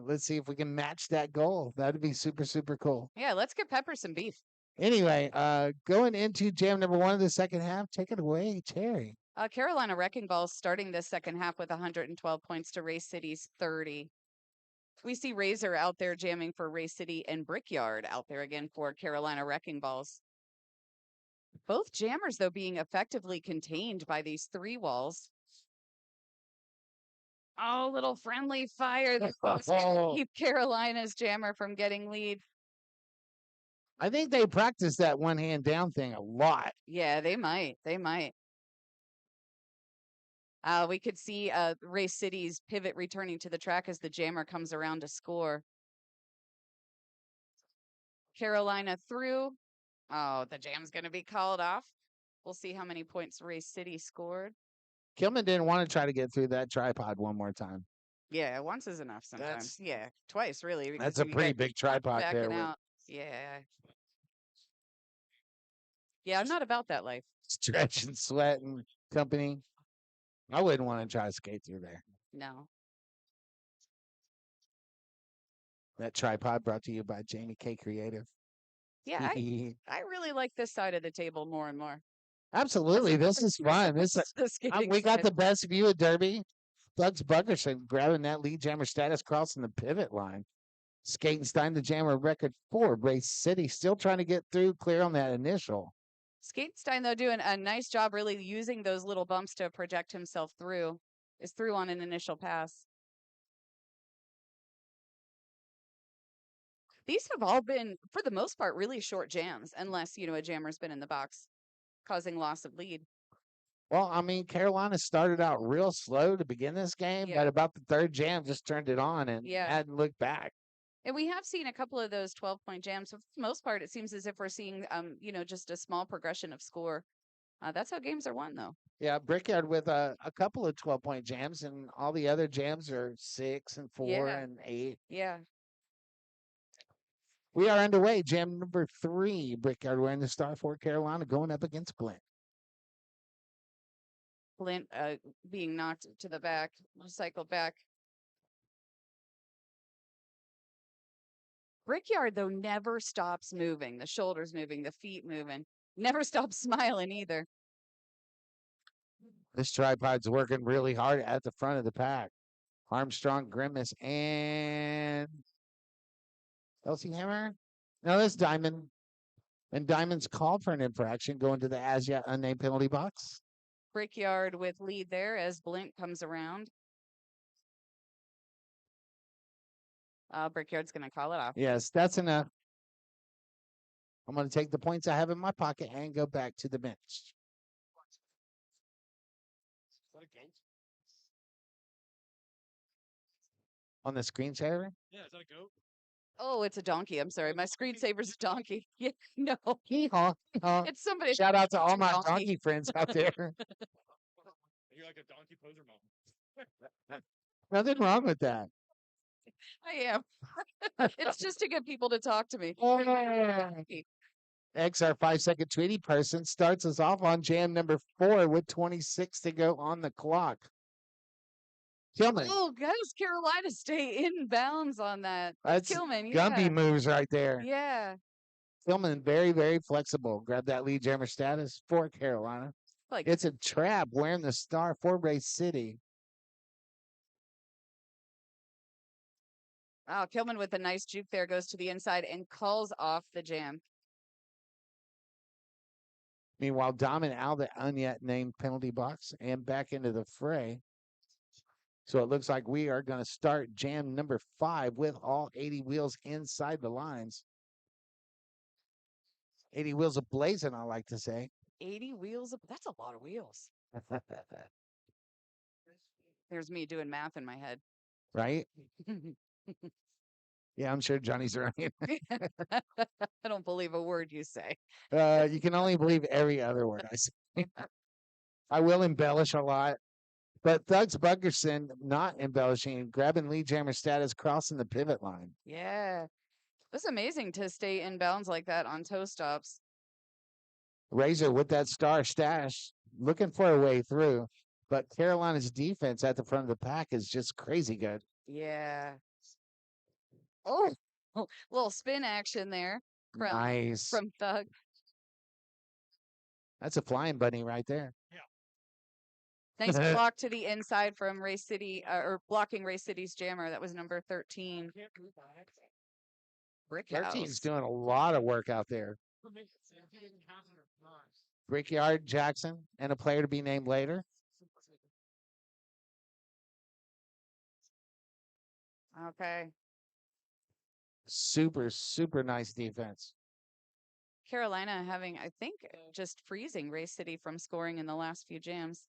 let's see if we can match that goal. That'd be super, super cool. Yeah, let's get Pepper some beef. Anyway, going into jam number 1 of the second half, take it away, Cherry. Carolina Wrecking Ball starting this second half with 112 points to Race City's 30. We see Razor out there jamming for Race City and Brickyard out there again for Carolina Wrecking Balls. Both jammers, though, being effectively contained by these 3 walls. Oh, little friendly fire that's supposed to keep Carolina's jammer from getting lead. I think they practice that one hand down thing a lot. Yeah, they might. They might. We could see Race City's pivot returning to the track as the jammer comes around to score. Carolina through. Oh, the jam's going to be called off. We'll see how many points Race City scored. Kilman didn't want to try to get through that tripod one more time. Yeah, once is enough sometimes. Yeah, twice really. because That's a you pretty get big tripod backing there with out. Yeah. Yeah, I'm not about that life. Stretch and Sweat and company. I wouldn't want to try to skate through there. No. That tripod brought to you by Jamie K Creative. Yeah, I really like this side of the table more and more. Absolutely. This is fun. We got the best view of Derby. Doug's Buckerson grabbing that lead jammer status, crossing the pivot line. Skatenstein, the jammer, record 4. Race City still trying to get through clear on that initial. Skatenstein, though, doing a nice job really using those little bumps to project himself through. Is through on an initial pass. These have all been, for the most part, really short jams, unless, a jammer's been in the box, causing loss of lead. Well, I mean, Carolina started out real slow to begin this game, but about the third jam just turned it on and hadn't looked back. And we have seen a couple of those 12-point jams. For the most part, it seems as if we're seeing, just a small progression of score. That's how games are won, though. Yeah, Brickyard with a couple of 12-point jams, and all the other jams are 6 and 4 Yeah. and 8. Yeah. We are underway. Jam number 3, Brickyard wearing the star for Carolina, going up against Blint. Blint being knocked to the back, cycled back. Brickyard, though, never stops moving. The shoulders moving, the feet moving. Never stops smiling either. This tripod's working really hard at the front of the pack. Armstrong, Grimace, and Elsie Hammer. No, that's Diamond. And Diamond's called for an infraction going to the as yet unnamed penalty box. Brickyard with lead there as Blint comes around. Brickyard's going to call it off. Yes, that's enough. I'm going to take the points I have in my pocket and go back to the bench. Is that a goat? On the screensaver? Yeah, is that a goat? Oh, it's a donkey. I'm sorry. My screensaver's a donkey. Yeah, no. Hee-haw, hee-haw. It's somebody. Shout out to all my donkey. donkey friends out there. You're like a donkey poser mom. Nothing wrong with that. I am. It's just to get people to talk to me. X, our 5-second tweety person, starts us off on jam number 4 with 26 to go on the clock. Kilman. Oh, guys, Carolina stay in bounds on that. That's Kilman, Gumby yeah. moves right there. Yeah. Tillman, very, very flexible. Grab that lead jammer status for Carolina. Like It's a trap wearing the star for Race City. wow, Kilman with a nice juke there goes to the inside and calls off the jam. Meanwhile, Dom and Al, the unyet named penalty box, and back into the fray. So it looks like we are going to start jam number 5 with all 80 wheels inside the lines. 80 wheels ablazing, I like to say. 80 wheels. That's a lot of wheels. There's me doing math in my head. Right? Yeah, I'm sure Johnny's right. I don't believe a word you say. You can only believe every other word I say. I will embellish a lot. But Thugs Buckerson not embellishing, grabbing lead jammer status, crossing the pivot line. Yeah. It's amazing to stay in bounds like that on toe stops. Razor with that star stash, looking for a way through. But Carolina's defense at the front of the pack is just crazy good. Yeah. Oh, little spin action there Nice. from Thug. That's a flying bunny right there. Nice block to the inside from Race City, or blocking Race City's jammer. That was number 13. Brickhouse. 13's doing a lot of work out there. Brickyard, Jackson, and a player to be named later. Okay. Super, super nice defense. Carolina having, I think, just freezing Race City from scoring in the last few jams.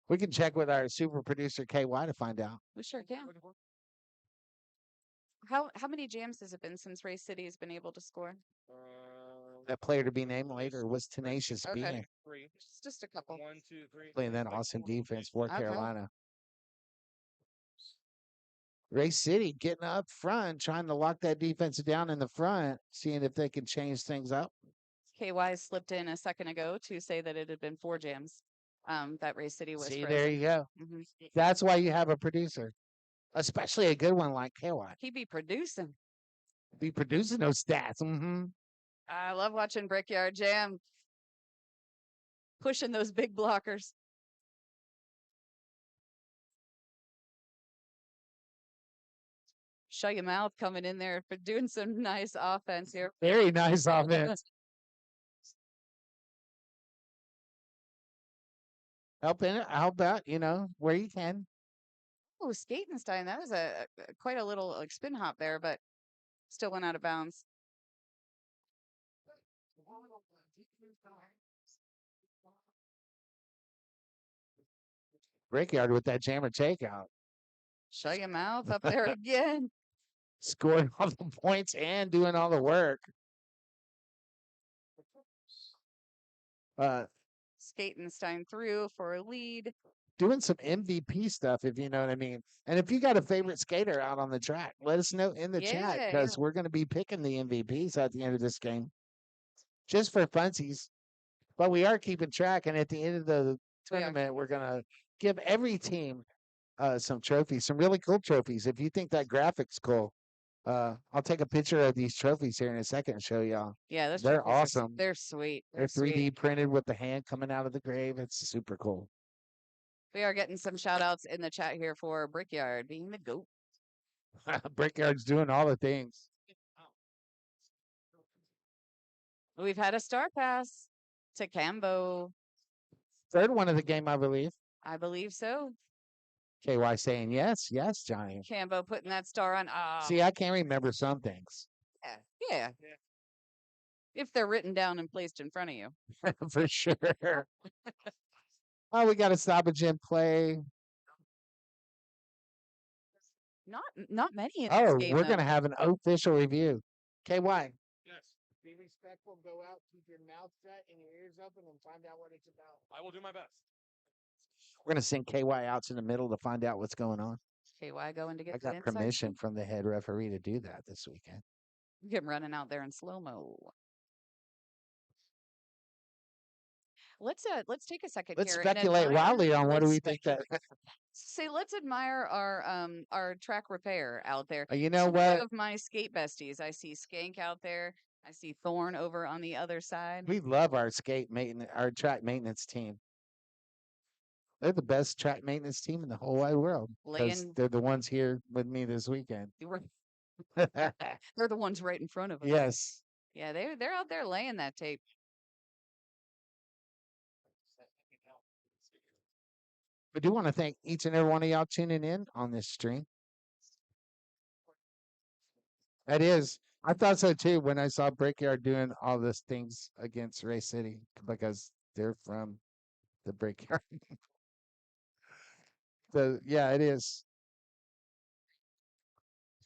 We can check with our super producer KY to find out. We sure can. How many jams has it been since Race City has been able to score? That player to be named later was Tenacious B. Okay. Just a couple. 1, 2, 3. Playing that awesome defense for Okay. Carolina. Race City getting up front, trying to lock that defense down in the front, seeing if they can change things up. KY slipped in a second ago to say that it had been 4 jams. That Race City was. See, frozen. there you go. Mm-hmm. That's why you have a producer, especially a good one like KY. He be producing. Be producing those stats. Mm-hmm. I love watching Brickyard Jam. Pushing those big blockers. Shut your mouth coming in there for doing some nice offense here. Very nice offense. Help out, where you can. Oh, Skatenstein, that was a quite a little like spin hop there, but still went out of bounds. Brickyard with that jammer takeout. Shut your mouth up there again. scoring all the points and doing all the work. Skatenstein through for a lead. Doing some MVP stuff, if you know what I mean. And if you got a favorite skater out on the track, let us know in the chat Yeah. because we're going to be picking the MVPs at the end of this game, just for funsies. But we are keeping track, and at the end of the tournament, we're going to give every team some trophies, some really cool trophies. If you think that graphic's cool, I'll take a picture of these trophies here in a second and show y'all. Yeah, those They're trophies awesome. They're sweet. They're 3D printed with the hand coming out of the grave. It's super cool. We are getting some shout outs in the chat here for Brickyard being the GOAT. Brickyard's doing all the things. We've had a star pass to Cambo. Third one of the game, I believe. I believe so. KY saying yes, yes, Johnny. Cambo putting that star on. See, I can't remember some things. Yeah. If they're written down and placed in front of you. For sure. Oh, we got a stoppage in play. Not many in this game, we're going to have an official review. KY. Yes. Be respectful. Go out. Keep your mouth shut and your ears open and find out what it's about. I will do my best. We're going to send KY out to the middle to find out what's going on. KY going to get I got permission from the head referee to do that this weekend. Get him running out there in slow-mo. Let's take a second Let's here. Speculate wildly on what do we think that. Say, let's admire our track repair out there. You know Two what? of my skate besties. I see Skank out there. I see Thorn over on the other side. We love our our track maintenance team. They're the best track maintenance team in the whole wide world because they're the ones here with me this weekend. They're the ones right in front of us. Yes. Yeah, they're out there laying that tape. I do want to thank each and every one of y'all tuning in on this stream. That is. I thought so too when I saw Brickyard doing all these things against Ray City because they're from the Brickyard. Yeah, it is.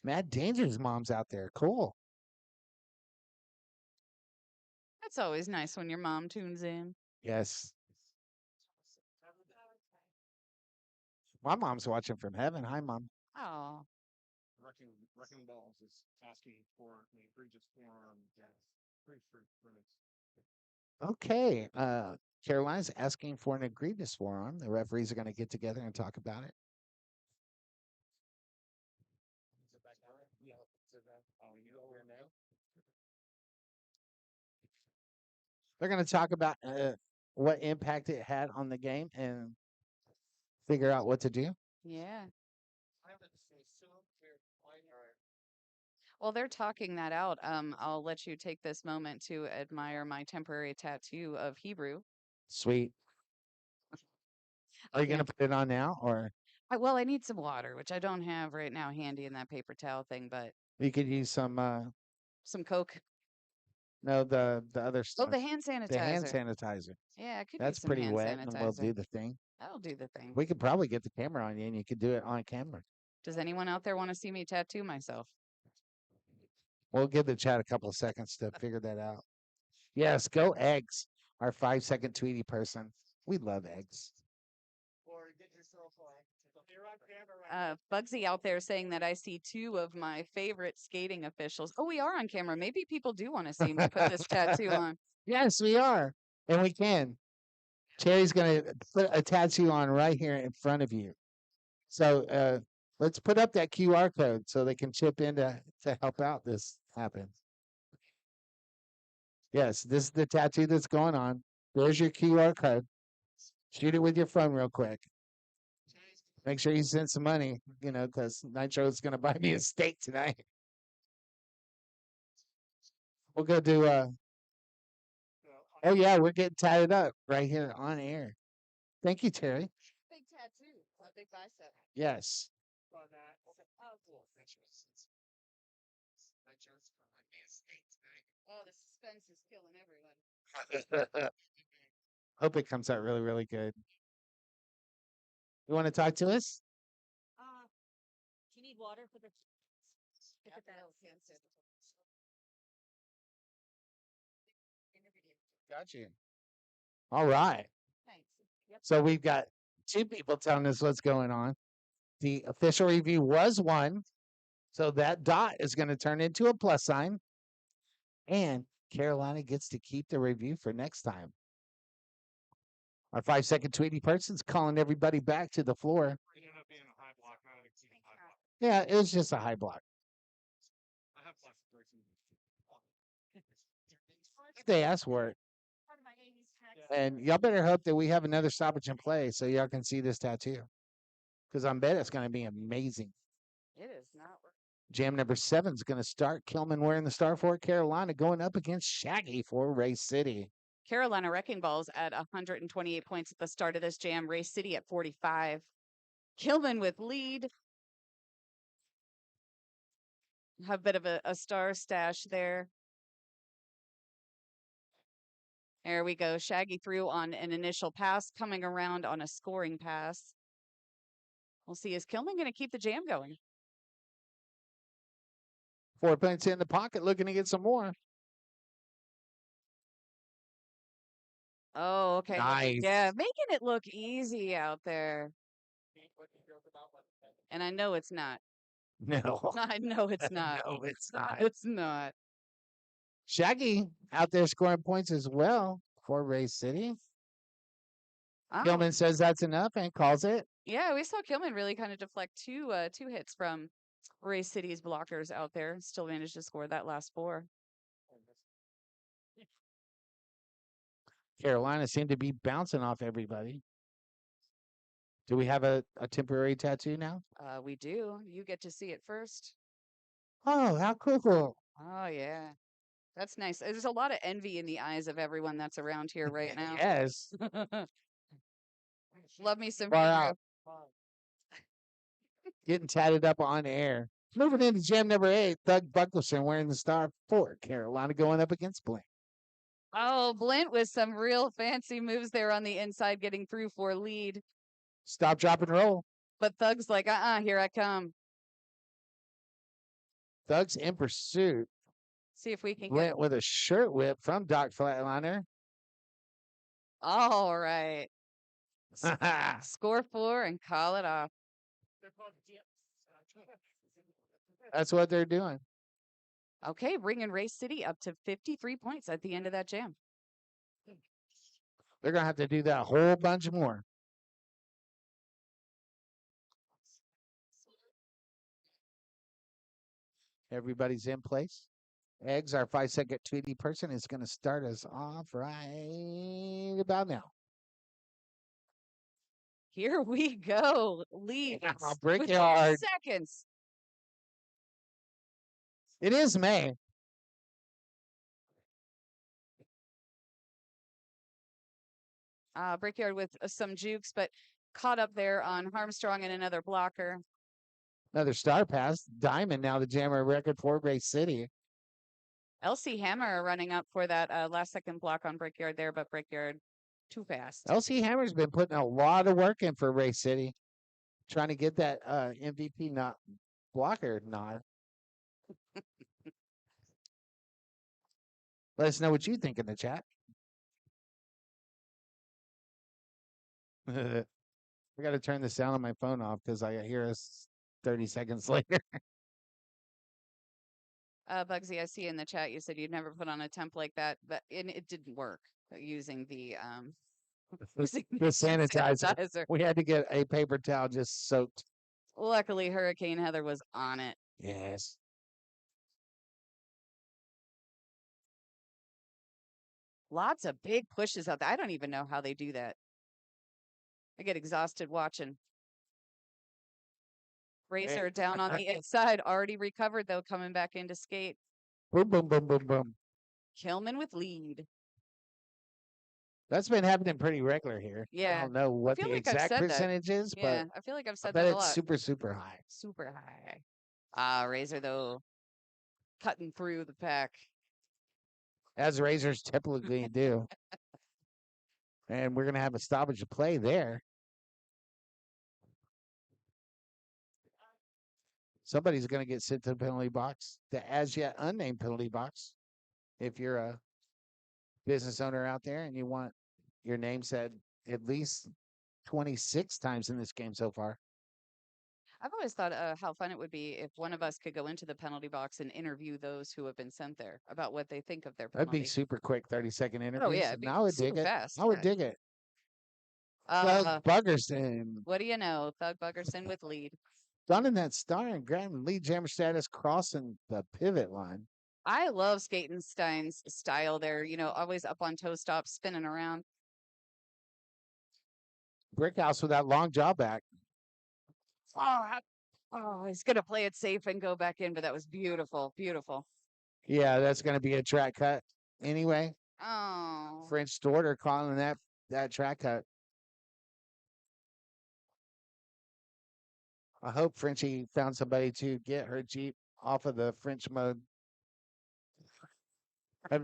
Mad Danger's mom's out there. Cool. That's always nice when your mom tunes in. Yes. My mom's watching from heaven. Hi, Mom. Oh. Wrecking Balls is asking for an egregious forearm. Okay. Caroline's asking for an egregious forearm. The referees are going to get together and talk about it. They're going to talk about what impact it had on the game and figure out what to do. Yeah. While they're talking that out, I'll let you take this moment to admire my temporary tattoo of Hebrew. Sweet. Are you going to put it on now, or? Well, I need some water, which I don't have right now handy in that paper towel thing, but you could use some Coke. No, the other stuff. Oh, the hand sanitizer. The hand sanitizer. Yeah, I could. That's use some pretty hand wet, sanitizer. and we'll do the thing. That'll do the thing. We could probably get the camera on you, and you could do it on camera. Does anyone out there want to see me tattoo myself? We'll give the chat a couple of seconds to figure that out. Yes, go eggs. Our 5-second Tweety person. We love eggs. Or get yourself Bugsy out there saying that I see two of my favorite skating officials. Oh, we are on camera. Maybe people do want to see me put this tattoo on. Yes, we are. And we can. Cherry's going to put a tattoo on right here in front of you. So let's put up that QR code so they can chip in to help out this happen. Yes, this is the tattoo that's going on. There's your QR code. Shoot it with your phone real quick. Make sure you send some money, because Nitro is going to buy me a steak tonight. We'll go do oh, yeah, we're getting tatted up right here on air. Thank you, Terry. Big tattoo. A big bicep. Yes. Oh, the suspense is killing everyone. Hope it comes out really, really good. You want to talk to us? Do you need water for the? Look at that. Got you. All right. Thanks. Yep. So we've got two people telling us what's going on. The official review was 1. So that dot is going to turn into a plus sign. And Carolina gets to keep the review for next time. Our 5-second Tweety person's calling everybody back to the floor. It ended up being a high block, not exceeding high block. Yeah, it was just a high block. I have plus 13. They asked for it. And y'all better hope that we have another stoppage in play so y'all can see this tattoo. Because I bet it's going to be amazing. It is not working. Jam number 7 is going to start. Kilman wearing the star for Carolina, going up against Shaggy for Race City. Carolina Wrecking Balls at 128 points at the start of this jam. Race City at 45. Kilman with lead. Have a bit of a star stash there. There we go. Shaggy through on an initial pass, coming around on a scoring pass. We'll see. Is Kilman going to keep the jam going? 4 points in the pocket, looking to get some more. Oh, okay. Nice. Yeah, making it look easy out there. And I know it's not. No. I know it's not. No, it's not. It's not. Shaggy out there scoring points as well for Race City. Oh, Kilman says that's enough and calls it. yeah, we saw Kilman really kind of deflect two hits from Race City's blockers out there. Still managed to score that last 4. Carolina seemed to be bouncing off everybody. Do we have a temporary tattoo now? We do. You get to see it first. Oh, how cool. Oh, yeah. That's nice. There's a lot of envy in the eyes of everyone that's around here right now. Yes. Love me some Far Pedro. out. Getting tatted up on air. Moving into jam number 8, Thug Buckleson wearing the star for Carolina, going up against Blink. Oh, Blint with some real fancy moves there on the inside, getting through for lead. Stop, drop, and roll. But Thug's like, here I come. Thug's in pursuit. See if we can Blint with a shirt whip from Doc Flatliner. All right. Score 4 and call it off. That's what they're doing. Okay, bringing Race City up to 53 points at the end of that jam. They're going to have to do that a whole bunch more. Everybody's in place. Eggs, our 5-second Tweety person, is going to start us off right about now. Here we go. Lead. I'll break it hard. Seconds. It is May. Brickyard with some jukes, but caught up there on Armstrong and another blocker. Another star pass. Diamond now the jammer record for Race City. LC Hammer running up for that last second block on Brickyard there, but Brickyard too fast. LC Hammer's been putting a lot of work in for Race City. Trying to get that MVP blocker nod. Let us know what you think in the chat. I got to turn the sound on my phone off because I hear us 30 seconds later. Bugsy, I see in the chat you said you'd never put on a temp like that, but it didn't work using the the sanitizer. We had to get a paper towel just soaked. Luckily, Hurricane Heather was on it. Yes. Lots of big pushes out there. I don't even know how they do that. I get exhausted watching. Racer down on the inside, already recovered though, coming back into skate. Boom, boom, boom, boom, boom. Kilman with lead. That's been happening pretty regular here. Yeah. I don't know what the exact percentage is, yeah, but I feel like I've I said bet that a it's lot. super, super high. Super high. Razor though, cutting through the pack. As Razors typically do. And we're going to have a stoppage of play there. Somebody's going to get sent to the penalty box, the as yet unnamed penalty box. If you're a business owner out there and you want your name said at least 26 times in this game so far. I've always thought how fun it would be if one of us could go into the penalty box and interview those who have been sent there about what they think of their That'd be penalty. super quick, 30-second interviews. Oh, yeah, it'd And be I would dig super it. fast. I would Yeah. dig it. Thug Uh, Buggerson what do you know? Thug Buggerson with lead. donning that star and grabbing lead jammer status, crossing the pivot line. I love Skatenstein's style there, always up on toe stop, spinning around. Brickhouse with that long jaw back. Oh, he's going to play it safe and go back in, but that was beautiful. Beautiful. Yeah, that's going to be a track cut anyway. Oh. French Storter calling that track cut. I hope Frenchie found somebody to get her Jeep off of the French mode.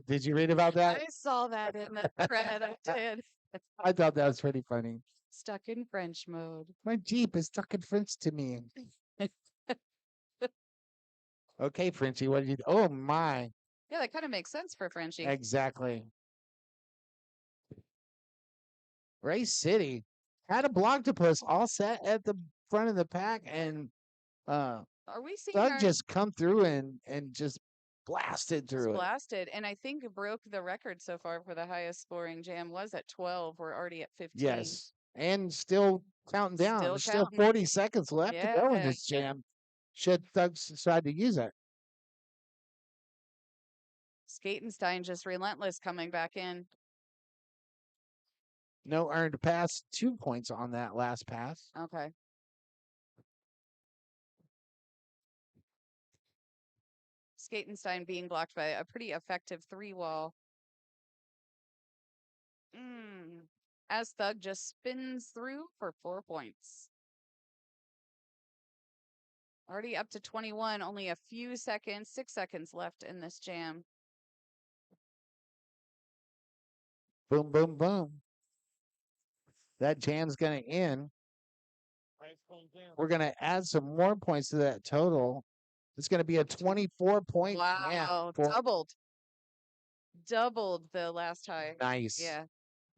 Did you read about that? I saw that in the thread. I did. I thought that was pretty funny. Stuck in French mode. My Jeep is stuck in French to me. Okay, Frenchie, what did you do? Oh, my. Yeah, that kind of makes sense for Frenchie. Exactly. Race City had a blocktopus all set at the front of the pack, and Are we seeing Doug our just come through and just blasted through it. blasted? And I think broke the record so far for the highest scoring jam was at 12. We're already at 15. Yes, and still counting down. Still There's still counting. 40 seconds left to go in Yeah. this jam. Should Doug decide to use it? Skatenstein just relentless coming back in. No earned pass, 2 points on that last pass. Okay. Skatenstein being blocked by a pretty effective 3-wall. As Thug just spins through for 4 points. Already up to 21, only a few seconds, 6 seconds left in this jam. Boom, boom, boom. That jam's going to end. We're going to add some more points to that total. It's going to be a 24-point jam. Wow, doubled the last high. Nice. Yeah.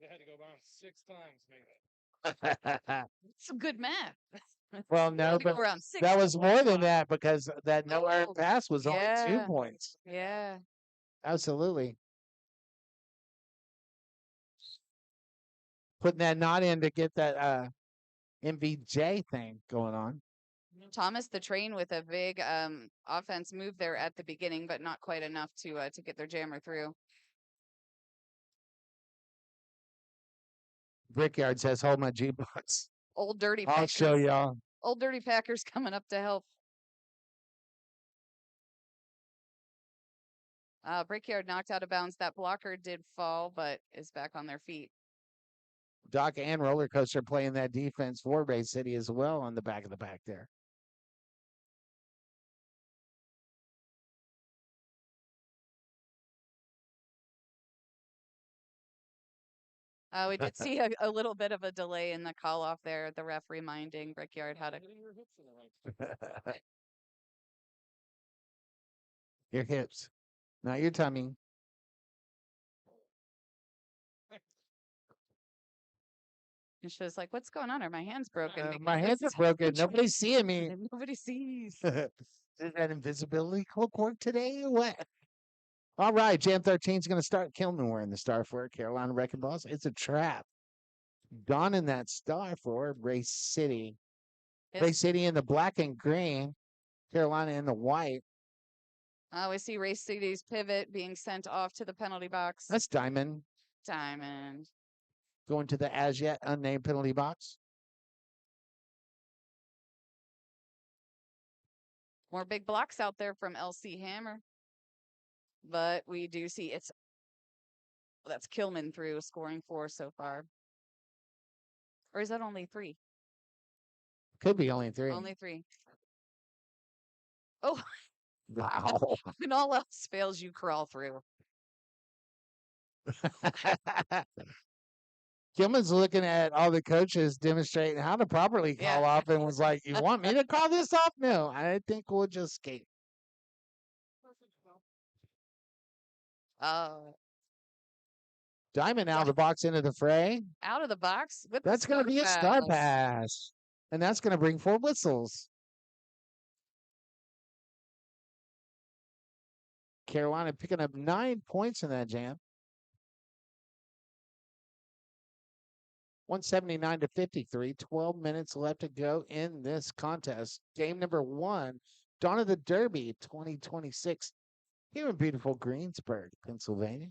They had to go down 6 times, maybe. Some good math. Well, no, but that was more than that because that no earned pass was only 2 points. Yeah. Absolutely. Putting that knot in to get that MVJ thing going on. Thomas the Train with a big offense move there at the beginning, but not quite enough to get their jammer through. Brickyard says, hold my G-Box. Old Dirty I'll Packers. show y'all. Old Dirty Packers coming up to help. Brickyard knocked out of bounds. That blocker did fall, but is back on their feet. Doc and Roller Coaster playing that defense for Bay City as well on the back of the pack there. We did see a little bit of a delay in the call off there. The ref reminding Brickyard how to. Your hips, not your tummy. And she was like, "What's going on? Are my hands broken?" My hands are broken. Nobody's seeing me. Nobody sees. Is that invisibility cloak work today or what? All right, Jam 13 is going to start. Kilman wearing the star for Carolina Wrecking Balls. It's a trap. Donning that star for Race City. Race City in the black and green. Carolina in the white. We see Race City's pivot being sent off to the penalty box. That's Diamond. Diamond. Going to the as yet unnamed penalty box. More big blocks out there from LC Hammer. But we do see that's Kilman through, scoring 4 so far. Or is that only 3? Could be only 3. Only 3. Oh. Wow. When all else fails, you crawl through. Gilman's looking at all the coaches demonstrating how to properly call Yeah. off and was like, "You want me to call this off? No, I think we'll just skate." Diamond out of the box into the fray. Out of the box with That's the going to be a star pass. pass. And that's going to bring 4 whistles. Carolina picking up 9 points in that jam. 179 to 53. 12 minutes left to go in this contest. Game number 1, Dawn of the Derby 2026 here in beautiful Greensburg, Pennsylvania.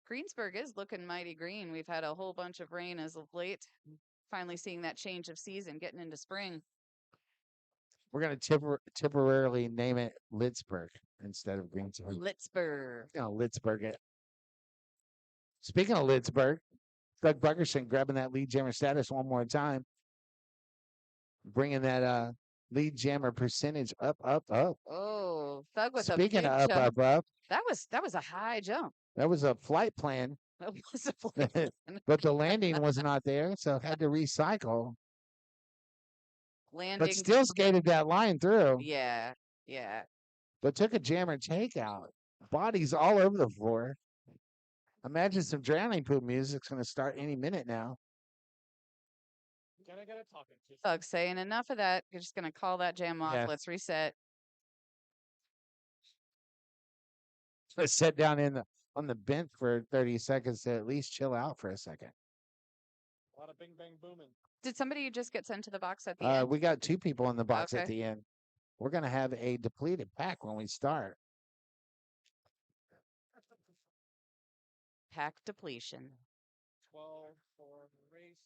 Greensburg is looking mighty green. We've had a whole bunch of rain as of late. Finally seeing that change of season, getting into spring. We're going to temporarily name it Litzburg instead of Greensburg. Litzburg. Litzburg. Speaking of Litzburg, Doug Buckerson grabbing that lead jammer status one more time. Bringing that lead jammer percentage up. Oh, Thug with Speaking a big of jump. up. That was a high jump. That was a flight plan. That was a flight plan. But the landing was not there, so had to recycle. Landing. But still skated that line through. Yeah. But took a jammer takeout. Bodies all over the floor. Imagine some drowning pool music's going to start any minute now. Can I get a talking to? Thug saying enough of that. You're just going to call that jam off. Yeah. Let's reset. Let's sit down on the bench for 30 seconds to at least chill out for a second. A lot of bing bang booming. Did somebody just get sent to the box at the end? We got 2 people in the box Okay. at the end. We're going to have a depleted pack when we start. Pack depletion. 12 for the race.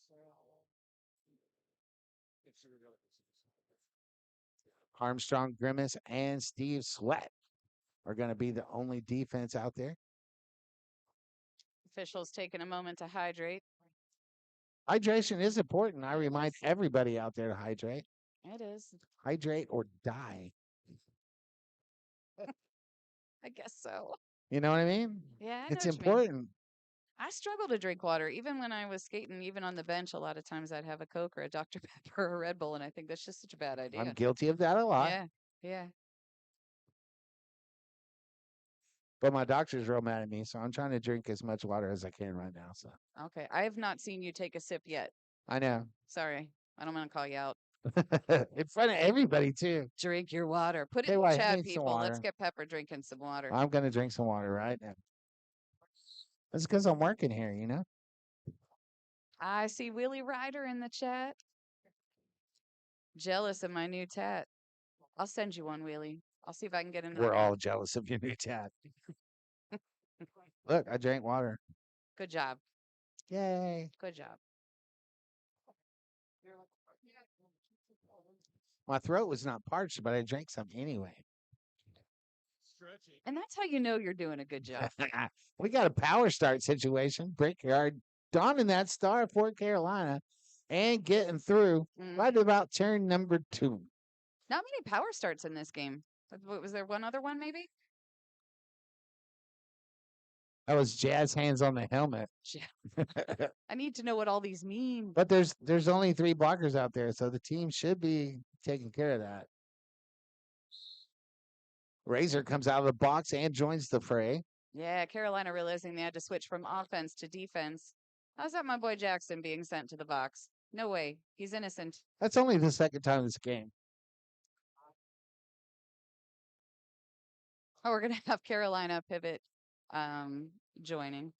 Armstrong, Grimace, and Steve Sweat are going to be the only defense out there. Officials taking a moment to hydrate. Hydration is important. I remind everybody out there to hydrate. It is. Hydrate or die. I guess so. You know what I mean? Yeah, I know It's what you mean. important. I struggle to drink water. Even when I was skating, even on the bench, a lot of times I'd have a Coke or a Dr. Pepper or a Red Bull, and I think that's just such a bad idea. I'm guilty of that a lot. Yeah. But my doctor's real mad at me, so I'm trying to drink as much water as I can right now. So Okay. I have not seen you take a sip yet. I know. Sorry. I don't want to call you out. In front of everybody too. Drink your water. Put it Tell you in what, the I chat, need some people. Let's water. get Pepper drinking some water. I'm gonna drink some water right now. That's because I'm working here, you know. I see Willie Ryder in the chat. Jealous of my new tat. I'll send you one, Willie. I'll see if I can get into We're the all jealous of your new tat. Look, I drank water. Good job. Yay. Good job. My throat was not parched, but I drank some anyway. Stretchy. And that's how you know you're doing a good job. We got a power start situation. Brickyard donning that star for Carolina and getting through right about turn number 2. Not many power starts in this game. Was there one other one, maybe? That was Jazz hands on the helmet. I need to know what all these mean. But there's only 3 blockers out there, so the team should be taking care of that. Razor comes out of the box and joins the fray. Yeah, Carolina realizing they had to switch from offense to defense. How's that my boy Jackson being sent to the box? No way. He's innocent. That's only the second time this game. Oh, we're going to have Carolina pivot joining.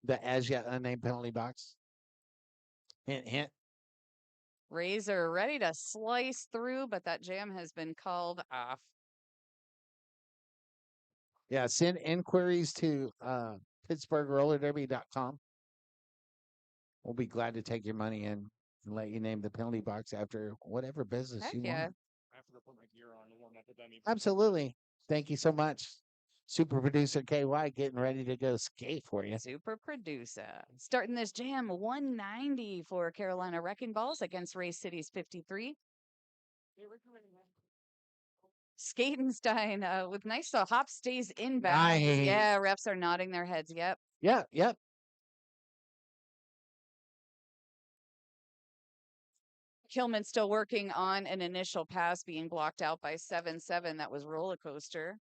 The as yet unnamed penalty box. Hint, hint. Razor ready to slice through, but that jam has been called off. Yeah, send inquiries to PittsburghRollerDerby.com. We'll be glad to take your money in and let you name the penalty box after whatever business Heck you yeah. want. I have to put my gear on to warm up the dummy. Absolutely. Thank you so much. Super producer KY getting ready to go skate for you. Super producer. Starting this jam, 190 for Carolina Wrecking Balls against Ray City's 53. Skatenstein with nice hop stays inbound. Nice. Yeah, refs are nodding their heads. Yep. Yep. Kilman still working on an initial pass being blocked out by 7-7. That was roller coaster.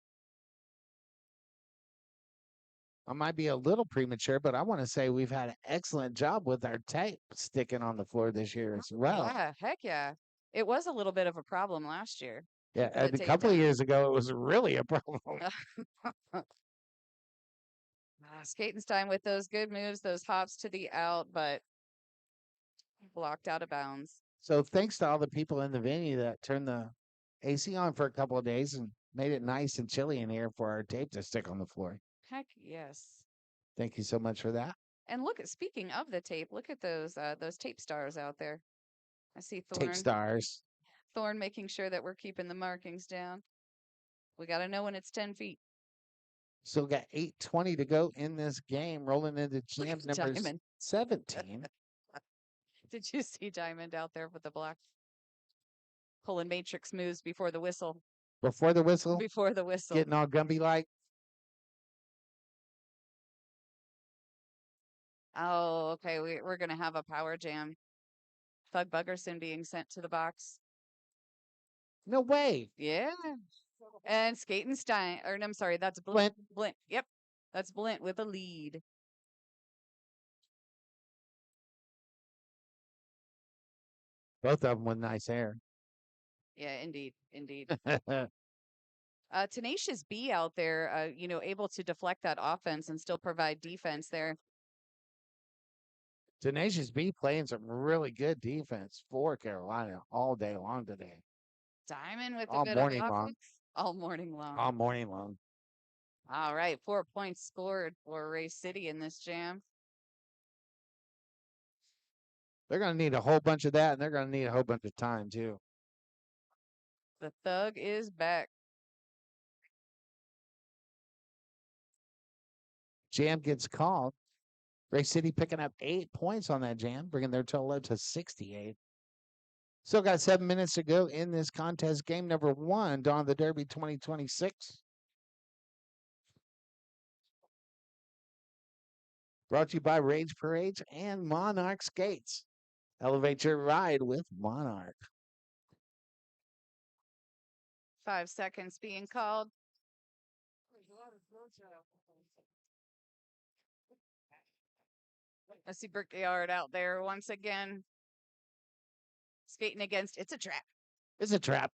I might be a little premature, but I want to say we've had an excellent job with our tape sticking on the floor this year as well. Yeah, heck yeah. It was a little bit of a problem last year. Yeah, keeping the and a tape couple of down. years ago, it was really a problem. Skatenstein with those good moves, those hops to the out, but blocked out of bounds. So thanks to all the people in the venue that turned the AC on for a couple of days and made it nice and chilly in here for our tape to stick on the floor. Heck yes. Thank you so much for that. And look at speaking of the tape, look at those tape stars out there. I see Thorn. Tape stars. Thorn making sure that we're keeping the markings down. We got to know when it's 10 feet. Still got 8:20 to go in this game, rolling into jam number Diamond. 17. Did you see Diamond out there with the block? Pulling matrix moves before the whistle. Before the whistle, Before the whistle. getting all Gumby like. Oh, okay. We're going to have a power jam. Thug Buggerson being sent to the box. No way. Yeah. And Skatenstein, or no, I'm sorry, that's Blint. Blint. Yep. That's Blint with a lead. Both of them with nice hair. Yeah, indeed. Indeed. Tenacious B out there, able to deflect that offense and still provide defense there. Tenacious B playing some really good defense for Carolina all day long today. Diamond with all a bit morning of long. offense. All morning long. All morning long. All right, 4 points scored for Ray City in this jam. They're going to need a whole bunch of that, and they're going to need a whole bunch of time, too. The Thug is back. Jam gets called. Ray City picking up 8 points on that jam, bringing their total up to 68. Still got 7 minutes to go in this contest. Game number 1, Dawn of the Derby 2026. Brought to you by Rage Parades and Monarch Skates. Elevate your ride with Monarch. 5 seconds being called. I see Brickyard out there once again. Skating against It's a Trap. It's a trap.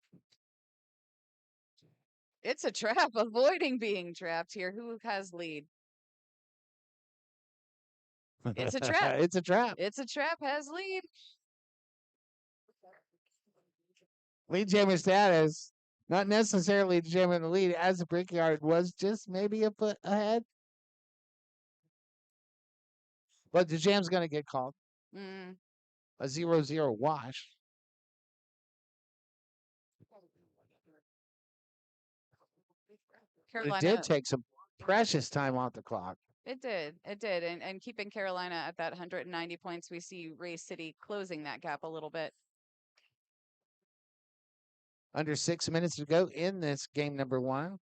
It's a trap. Avoiding being trapped here. Who has lead? It's a trap. It's a trap. It's a Trap has lead. Lead jammer status. Not necessarily jamming the lead, as the Brickyard was just maybe a foot ahead. But the jam's going to get called. A 0-0 wash. Carolina. It did take some precious time off the clock. It did. It did. And keeping Carolina at that 190 points, we see Ray City closing that gap a little bit. Under 6 minutes to go in this game number 1.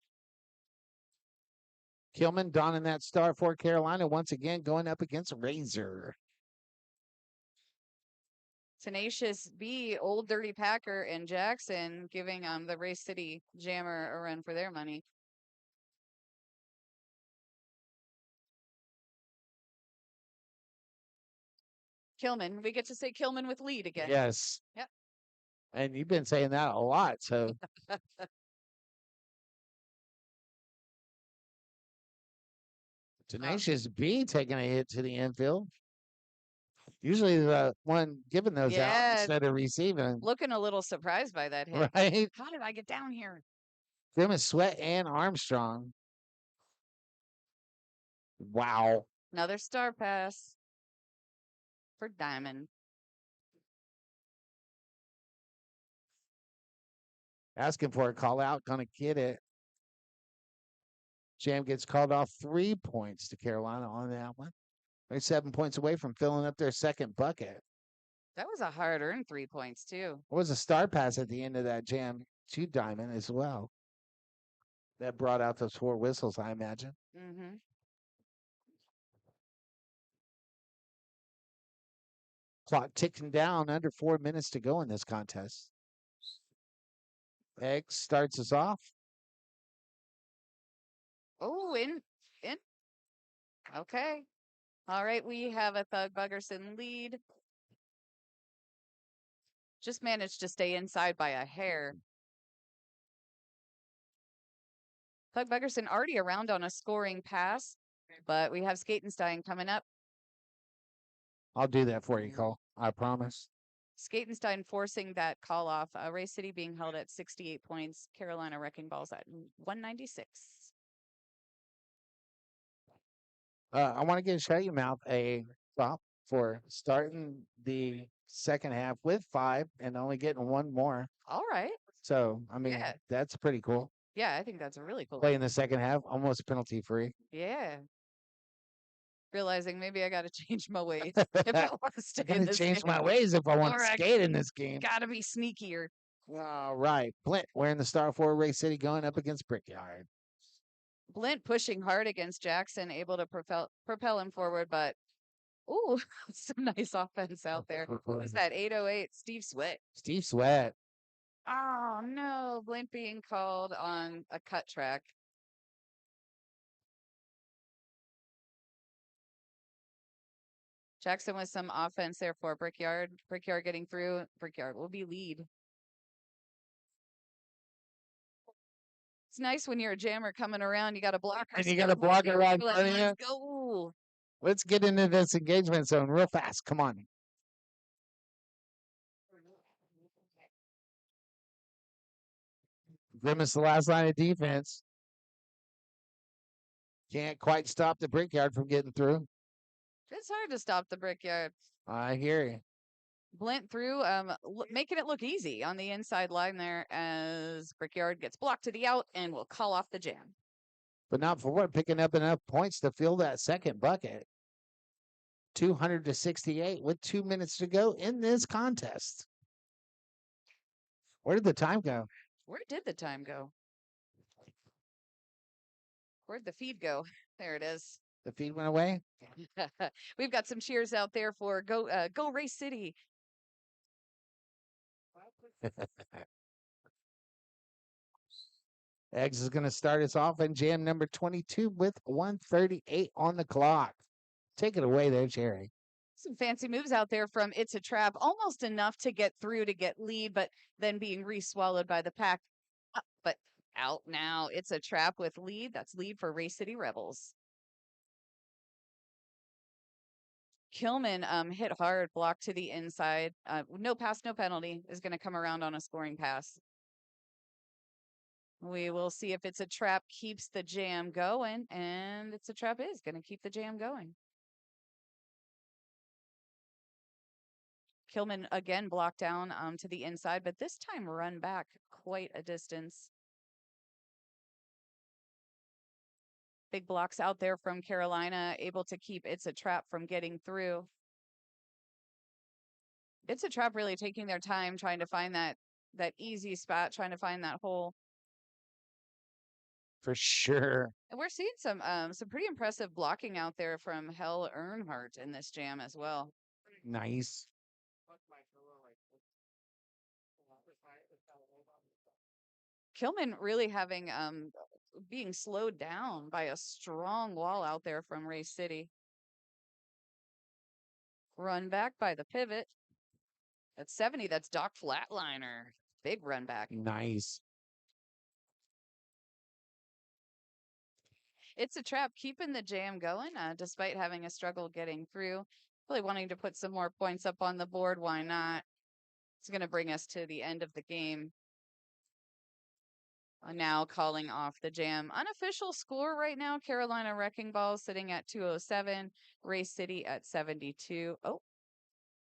Kilman donning that star for Carolina once again, going up against Razor. Tenacious B, Old Dirty Packer, and Jackson giving the Ray City Jammer a run for their money. Kilman. We get to say Kilman with lead again. Yes. Yep. And you've been saying that a lot, so. Tenacious B taking a hit to the infield. Usually the one giving those out instead of receiving. Looking a little surprised by that hit. Right? How did I get down here? Them is Sweat and Armstrong. Wow. Another star pass for Diamond. Asking for a call out, gonna get it. Jam gets called off 3 points to Carolina on that one. They're 7 points away from filling up their second bucket. That was a hard-earned 3 points, too. It was a star pass at the end of that jam to Diamond as well. That brought out those 4 whistles, I imagine. Mm-hmm. Clock ticking down, under 4 minutes to go in this contest. Eggs starts us off. Oh, in. Okay. All right, we have a Thug Buggerson lead. Just managed to stay inside by a hair. Thug Buggerson already around on a scoring pass, but we have Skatenstein coming up. I'll do that for you, Cole. I promise. Skatenstein forcing that call off. Ray City being held at 68 points. Carolina Wrecking Balls at 196. I want to give Shut Your Mouth a stop for starting the second half with 5 and only getting 1 more. All right. So, I mean, Yeah. that's pretty cool. Yeah, I think that's a really cool. Play in the second half, almost penalty free. Yeah. Realizing maybe I got to change my ways if I want to stay in this change game. my ways if I want to Or I skate in this game. Got to be sneakier. All right. Blint wearing the Star 4 Ray City going up against Brickyard. Blint pushing hard against Jackson, able to propel him forward, but ooh, some nice offense out there. Who's that? 808, Steve Sweat. Steve Sweat. Oh no, Blint being called on a cut track. Jackson with some offense there for Brickyard. Brickyard getting through. Brickyard will be lead. It's nice when you're a jammer coming around. You got a blocker. And you got a blocker right in front of you. Let's go. Let's get into this engagement zone real fast. Come on. Grimace, the last line of defense. Can't quite stop the Brickyard from getting through. It's hard to stop the Brickyard. I hear you. Blint through, making it look easy on the inside line there as Brickyard gets blocked to the out and will call off the jam. But not for what, picking up enough points to fill that second bucket. 200-68 with 2 minutes to go in this contest. Where did the time go? Where did the time go? Where'd the feed go? There it is. The feed went away? We've got some cheers out there for Go Ray City. Eggs is going to start us off in jam number 22 with 1:38 on the clock. Take it away there, Jerry. Some fancy moves out there from It's a Trap. Almost enough to get through to get lead, but then being re-swallowed by the pack. But out now. It's a Trap with lead. That's lead for Ray City Rebels. Kilman hit hard, block to the inside. No pass, no penalty is going to come around on a scoring pass. We will see if It's a Trap keeps the jam going, and It's a Trap is going to keep the jam going. Kilman again blocked down to the inside, but this time run back quite a distance. Big blocks out there from Carolina, able to keep It's a Trap from getting through. It's a Trap really taking their time trying to find that easy spot, trying to find that hole. For sure. And we're seeing some pretty impressive blocking out there from Hell Earnhardt in this jam as well. Nice. Kilman really having being slowed down by a strong wall out there from Ray City. Run back by the pivot. At 70, that's Doc Flatliner. Big run back. Nice. It's a Trap keeping the jam going despite having a struggle getting through. Really wanting to put some more points up on the board. Why not? It's going to bring us to the end of the game. Now calling off the jam. Unofficial score right now, Carolina Wrecking Ball sitting at 207, Ray City at 72. Oh,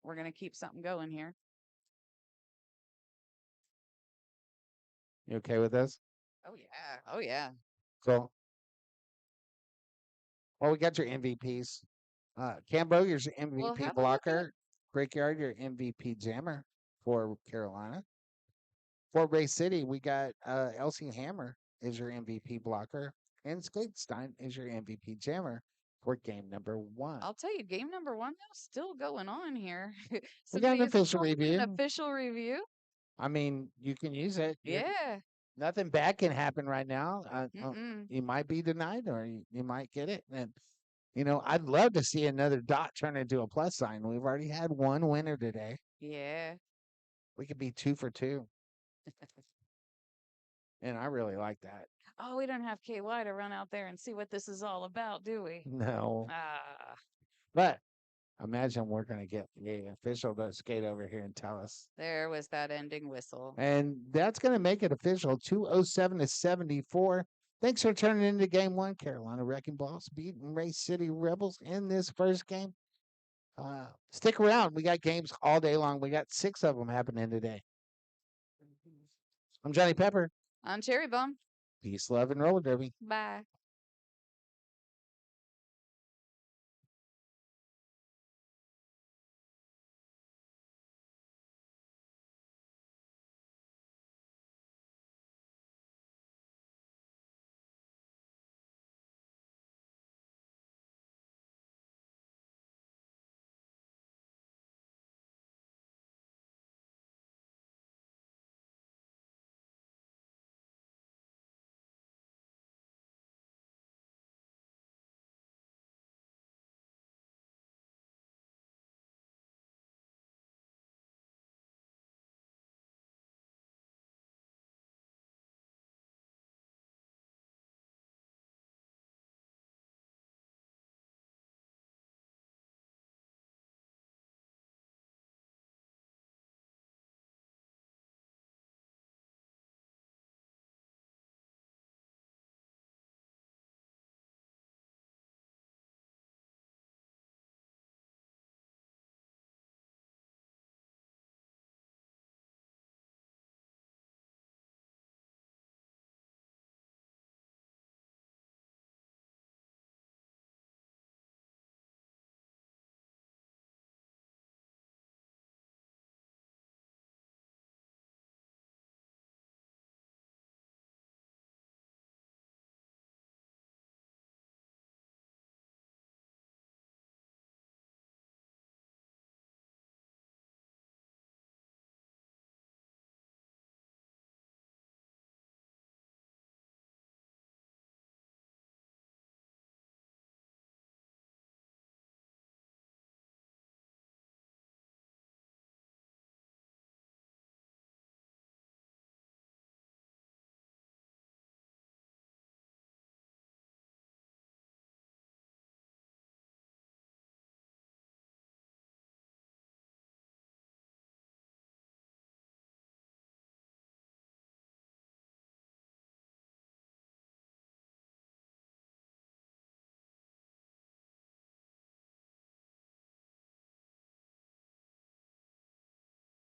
we're going to keep something going here. You okay with this? Oh, yeah. Oh, yeah. Cool. Well, we got your MVPs. Cambo, your MVP blocker. Brickyard, your MVP jammer for Carolina. For Ray City, we got Elsie Hammer is your MVP blocker. And Skatestein is your MVP jammer. for game number 1. I'll tell you, game number 1 now still going on here. We got an Somebody is official calling it review. An official review. I mean, you can use it. Yeah. Nothing bad can happen right now. Mm-mm. You might be denied or you might get it. And, I'd love to see another dot turn into a plus sign. We've already had one winner today. Yeah. We could be 2 for 2. And I really like that. Oh, we don't have KY to run out there and see what this is all about, do we? No. Ah. But imagine we're going to get the official to skate over here and tell us. There was that ending whistle. And that's going to make it official, 207-74. Thanks for turning into game 1. Carolina Wrecking Balls beating Ray City Rebels in this first game. Stick around. We got games all day long. We got 6 of them happening today. I'm Johnny Pepper. I'm Cherry Bomb. Peace, love, and roller derby. Bye.